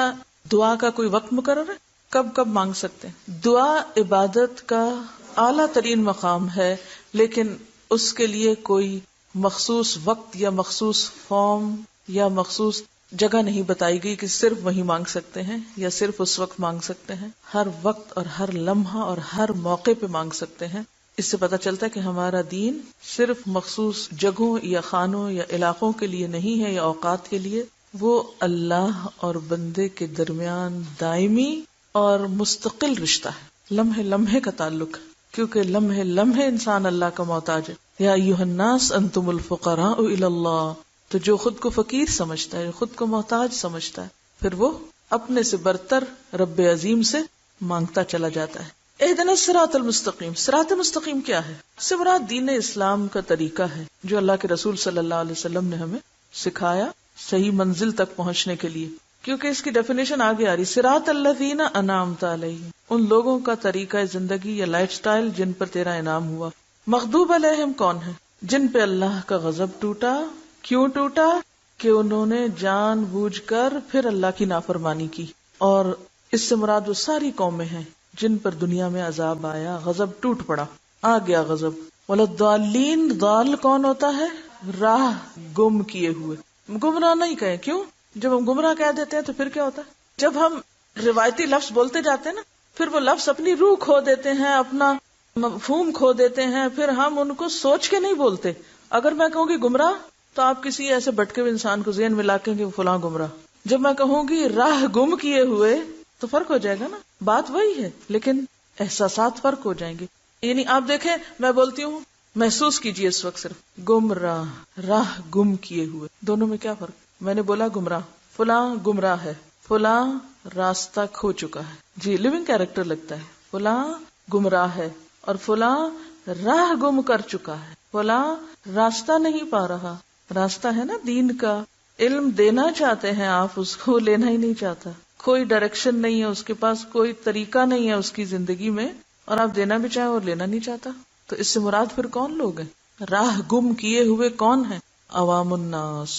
دعا کا کوئی وقت مقرر ہے؟ کب کب مانگ سکتے ہیں؟ دعا عبادت کا اعلیٰ ترین مقام ہے، لیکن اس کے لیے کوئی مخصوص وقت یا مخصوص فارم یا مخصوص جگہ نہیں بتائی گئی کہ صرف وہیں مانگ سکتے ہیں یا صرف اس وقت مانگ سکتے ہیں. ہر وقت اور ہر لمحہ اور ہر موقع پہ مانگ سکتے ہیں. اس سے پتہ چلتا ہے کہ ہمارا دین صرف مخصوص جگہوں یا خانوں یا علاقوں کے لیے نہیں ہے یا اوقات کے لیے، وہ اللہ اور بندے کے درمیان دائمی اور مستقل رشتہ ہے، لمحے لمحے کا تعلق ہے، کیونکہ لمحے لمحے انسان اللہ کا محتاج ہے. یا ایھا الناس انتم الفقراء الی اللہ. تو جو خود کو فقیر سمجھتا ہے، خود کو محتاج سمجھتا ہے، پھر وہ اپنے سے برتر رب عظیم سے مانگتا چلا جاتا ہے. اہدنا الصراط المستقیم. صراط مستقیم کیا ہے؟ اس سے مراد دین اسلام کا طریقہ ہے جو اللہ کے رسول صلی اللہ علیہ وسلم نے ہمیں سکھایا صحیح منزل تک پہنچنے کے لیے. کیونکہ اس کی ڈیفینیشن آگے آ رہی، صراط الذین انعمت علیہم، ان لوگوں کا طریقہ زندگی یا لائف سٹائل جن پر تیرا انعام ہوا. مغضوب علیہم کون ہے؟ جن پہ اللہ کا غضب ٹوٹا. کیوں ٹوٹا؟ کہ انہوں نے جان بوجھ کر پھر اللہ کی نافرمانی کی، اور اس سے مراد وہ ساری قومیں ہیں جن پر دنیا میں عذاب آیا، غضب ٹوٹ پڑا، آ گیا غضب۔ وَلَضَّالِّينَ، ضال کون ہوتا ہے؟ راہ گم کیے ہوئے، گمراہ نہیں کہیں، کیوں؟ جب ہم گمراہ کہہ دیتے ہیں تو پھر کیا ہوتا ہے؟ جب ہم روایتی لفظ بولتے جاتے ہیں نا، پھر وہ لفظ اپنی روح کھو دیتے ہیں، اپنا مفہوم کھو دیتے ہیں، پھر ہم ان کو سوچ کے نہیں بولتے۔ اگر میں کہوں گی گمراہ تو آپ کسی ایسے بھٹکے ہوئے انسان کو ذہن میں لا کے کہ فلاں گمراہ، جب میں کہوں گی راہ گم کیے ہوئے تو فرق ہو جائے گا نا، بات وہی ہے لیکن احساسات فرق ہو جائیں گے۔ یعنی آپ دیکھیں، میں بولتی ہوں محسوس کیجئے اس وقت صرف گمراہ، راہ گم کیے ہوئے، دونوں میں کیا فرق؟ میں نے بولا گمراہ، فلاں گمراہ ہے، فلاں راستہ کھو چکا ہے، جی لیونگ کیریکٹر لگتا ہے، فلاں گمراہ ہے اور فلاں راہ گم کر چکا ہے، فلاں راستہ نہیں پا رہا۔ راستہ ہے نا دین کا، علم دینا چاہتے ہیں آپ، اس کو لینا ہی نہیں چاہتا، کوئی ڈائریکشن نہیں ہے اس کے پاس، کوئی طریقہ نہیں ہے اس کی زندگی میں، اور آپ دینا بھی چاہیں اور لینا نہیں چاہتا۔ تو اس سے مراد پھر کون لوگ ہیں؟ راہ گم کیے ہوئے کون ہیں؟ عوام الناس،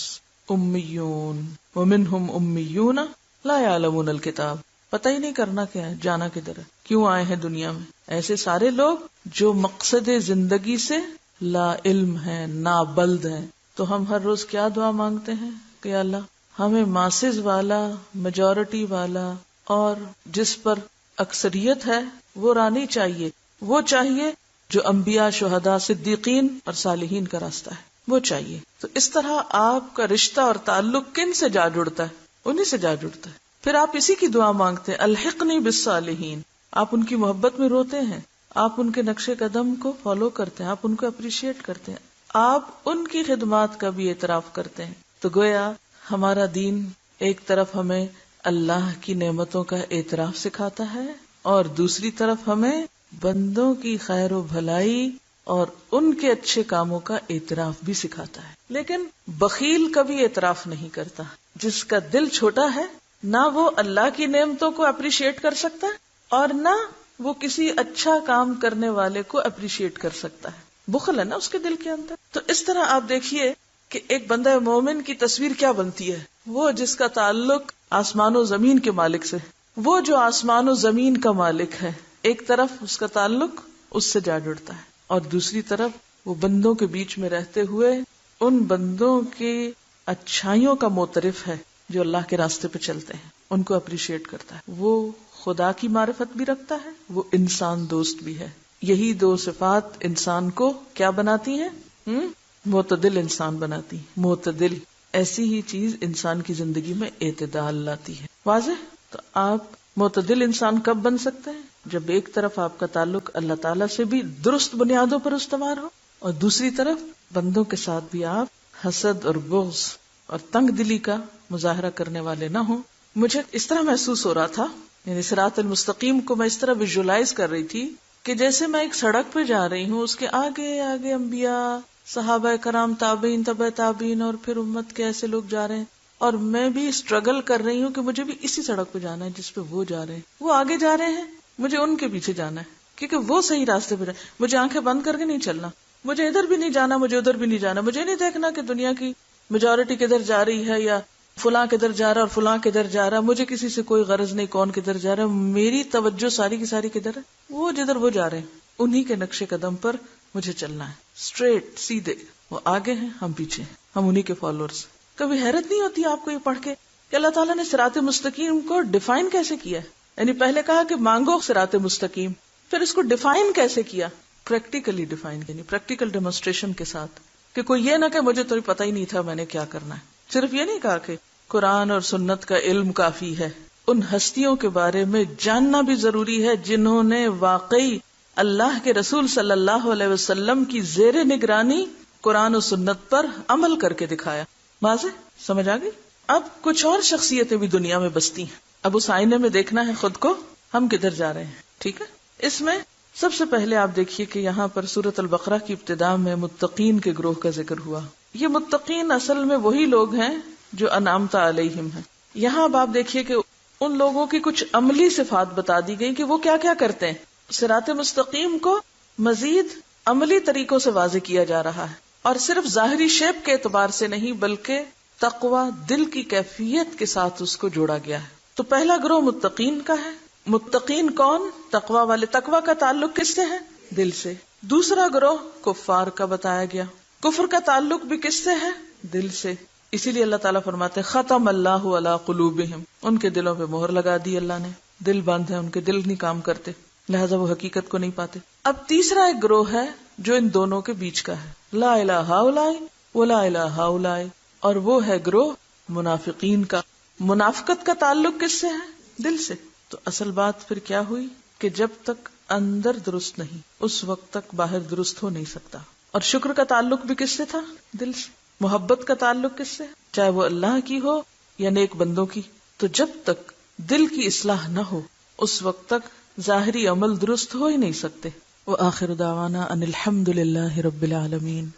امیون، ومنہم امیون لا یعلمون الکتاب، پتہ ہی نہیں کرنا کیا ہے، جانا کدھر ہے، کیوں آئے ہیں دنیا میں۔ ایسے سارے لوگ جو مقصد زندگی سے لا علم ہیں، نابلد ہیں۔ تو ہم ہر روز کیا دعا مانگتے ہیں کہ اللہ ہمیں ماسز والا، میجورٹی والا، اور جس پر اکثریت ہے وہ رانی چاہیے، وہ چاہیے جو انبیاء، شہداء، صدیقین اور صالحین کا راستہ ہے، وہ چاہیے۔ تو اس طرح آپ کا رشتہ اور تعلق کن سے جا جڑتا ہے؟ انہی سے جا جڑتا ہے۔ پھر آپ اسی کی دعا مانگتے ہیں، الحقنی بالصالحین، آپ ان کی محبت میں روتے ہیں، آپ ان کے نقش قدم کو فالو کرتے ہیں، آپ ان کو اپریشیٹ کرتے ہیں، آپ ان کی خدمات کا بھی اعتراف کرتے ہیں۔ تو گویا ہمارا دین ایک طرف ہمیں اللہ کی نعمتوں کا اعتراف سکھاتا ہے، اور دوسری طرف ہمیں بندوں کی خیر و بھلائی اور ان کے اچھے کاموں کا اعتراف بھی سکھاتا ہے۔ لیکن بخیل کبھی اعتراف نہیں کرتا، جس کا دل چھوٹا ہے نہ وہ اللہ کی نعمتوں کو اپریشیٹ کر سکتا ہے اور نہ وہ کسی اچھا کام کرنے والے کو اپریشیٹ کر سکتا ہے، بخل ہے نا اس کے دل کے اندر۔ تو اس طرح آپ دیکھیے کہ ایک بندہ مومن کی تصویر کیا بنتی ہے، وہ جس کا تعلق آسمان و زمین کے مالک سے، وہ جو آسمان و زمین کا مالک ہے، ایک طرف اس کا تعلق اس سے جا جڑتا ہے اور دوسری طرف وہ بندوں کے بیچ میں رہتے ہوئے ان بندوں کی اچھائیوں کا معترف ہے جو اللہ کے راستے پہ چلتے ہیں، ان کو اپریشیٹ کرتا ہے۔ وہ خدا کی معرفت بھی رکھتا ہے، وہ انسان دوست بھی ہے۔ یہی دو صفات انسان کو کیا بناتی ہیں؟ معتدل انسان بناتی ہیں۔ معتدل، ایسی ہی چیز انسان کی زندگی میں اعتدال لاتی ہے۔ واضح؟ تو آپ معتدل انسان کب بن سکتے ہیں؟ جب ایک طرف آپ کا تعلق اللہ تعالیٰ سے بھی درست بنیادوں پر استوار ہو، اور دوسری طرف بندوں کے ساتھ بھی آپ حسد اور بغض اور تنگ دلی کا مظاہرہ کرنے والے نہ ہوں۔ مجھے اس طرح محسوس ہو رہا تھا، یعنی صراط المستقیم کو میں اس طرح ویژولائز کر رہی تھی کہ جیسے میں ایک سڑک پہ جا رہی ہوں، اس کے آگے آگے انبیاء، صحابہ کرام، تابعین، تبع تابعین، اور پھر امت کے ایسے لوگ جا رہے ہیں، اور میں بھی اسٹرگل کر رہی ہوں کہ مجھے بھی اسی سڑک پہ جانا ہے جس پہ وہ جا رہے ہیں۔ وہ آگے جا رہے ہیں، مجھے ان کے پیچھے جانا ہے کیونکہ وہ صحیح راستے پہ جائیں۔ مجھے آنکھیں بند کر کے نہیں چلنا، مجھے ادھر بھی نہیں جانا، مجھے ادھر بھی نہیں جانا، مجھے نہیں دیکھنا کہ دنیا کی میجورٹی کدھر جا رہی ہے یا فلاں کدھر جا رہا اور فلاں کدھر جا رہا، مجھے کسی سے کوئی غرض نہیں کون کدھر جا رہا، میری توجہ ساری کی ساری کدھر ہے؟ وہ جدھر وہ جا رہے ہیں انہی کے نقش قدم پر مجھے چلنا ہے، اسٹریٹ، سیدھے۔ وہ آگے ہیں، ہم پیچھے ہیں، ہم انہی کے فالوورز۔ کبھی حیرت نہیں ہوتی آپ کو یہ پڑھ کے کہ اللہ تعالیٰ نے صراط مستقیم کو ڈیفائن کیسے کیا ہے؟ یعنی پہلے کہا کہ مانگو صراط مستقیم، پھر اس کو ڈیفائن کیسے کیا؟ پریکٹیکلی ڈیفائن، یعنی پریکٹیکل ڈیمونسٹریشن کے ساتھ، کہ کوئی یہ نہ کہ مجھے تو پتہ ہی نہیں تھا میں نے کیا کرنا ہے۔ صرف یہ نہیں کہا کہ قرآن اور سنت کا علم کافی ہے، ان ہستیوں کے بارے میں جاننا بھی ضروری ہے جنہوں نے واقعی اللہ کے رسول صلی اللہ علیہ وسلم کی زیر نگرانی قرآن و سنت پر عمل کر کے دکھایا۔ واضح سمجھ آ گئی؟ اب کچھ اور شخصیتیں بھی دنیا میں بستی ہیں، اب اس آئینے میں دیکھنا ہے خود کو، ہم کدھر جا رہے ہیں۔ ٹھیک ہے، اس میں سب سے پہلے آپ دیکھیے کہ یہاں پر سورۃ البقرہ کی ابتدا میں متقین کے گروہ کا ذکر ہوا۔ یہ متقین اصل میں وہی لوگ ہیں جو انعمت علیہم ہیں۔ یہاں اب آپ دیکھیے کہ ان لوگوں کی کچھ عملی صفات بتا دی گئی کہ وہ کیا کیا کرتے ہیں۔ صراط مستقیم کو مزید عملی طریقوں سے واضح کیا جا رہا ہے، اور صرف ظاہری شیپ کے اعتبار سے نہیں بلکہ تقوی دل کی کیفیت کے ساتھ اس کو جوڑا گیا ہے. تو پہلا گروہ متقین کا ہے. متقین کون؟ تقوی والے. تقوی کا تعلق کس سے ہے؟ دل سے. دوسرا گروہ کفار کا بتایا گیا. کفر کا تعلق بھی کس سے ہے؟ دل سے. اسی لیے اللہ تعالیٰ فرماتے ختم اللہ علی قلوبہم، ان کے دلوں پہ مہر لگا دی اللہ نے. دل بند ہے، ان کے دل نہیں کام کرتے، لہذا وہ حقیقت کو نہیں پاتے. اب تیسرا ایک گروہ ہے جو ان دونوں کے بیچ کا ہے، لا الہ ہؤلاء ولا الہ ہؤلاء، اور وہ ہے گروہ منافقین کا. منافقت کا تعلق کس سے ہے؟ دل سے. تو اصل بات پھر کیا ہوئی کہ جب تک اندر درست نہیں اس وقت تک باہر درست ہو نہیں سکتا. اور شکر کا تعلق بھی کس سے تھا؟ دل سے. محبت کا تعلق کس سے؟ چاہے وہ اللہ کی ہو یا نیک بندوں کی. تو جب تک دل کی اصلاح نہ ہو اس وقت تک ظاہری عمل درست ہو ہی نہیں سکتے. وآخر دعوانا ان الحمد للہ رب العالمین.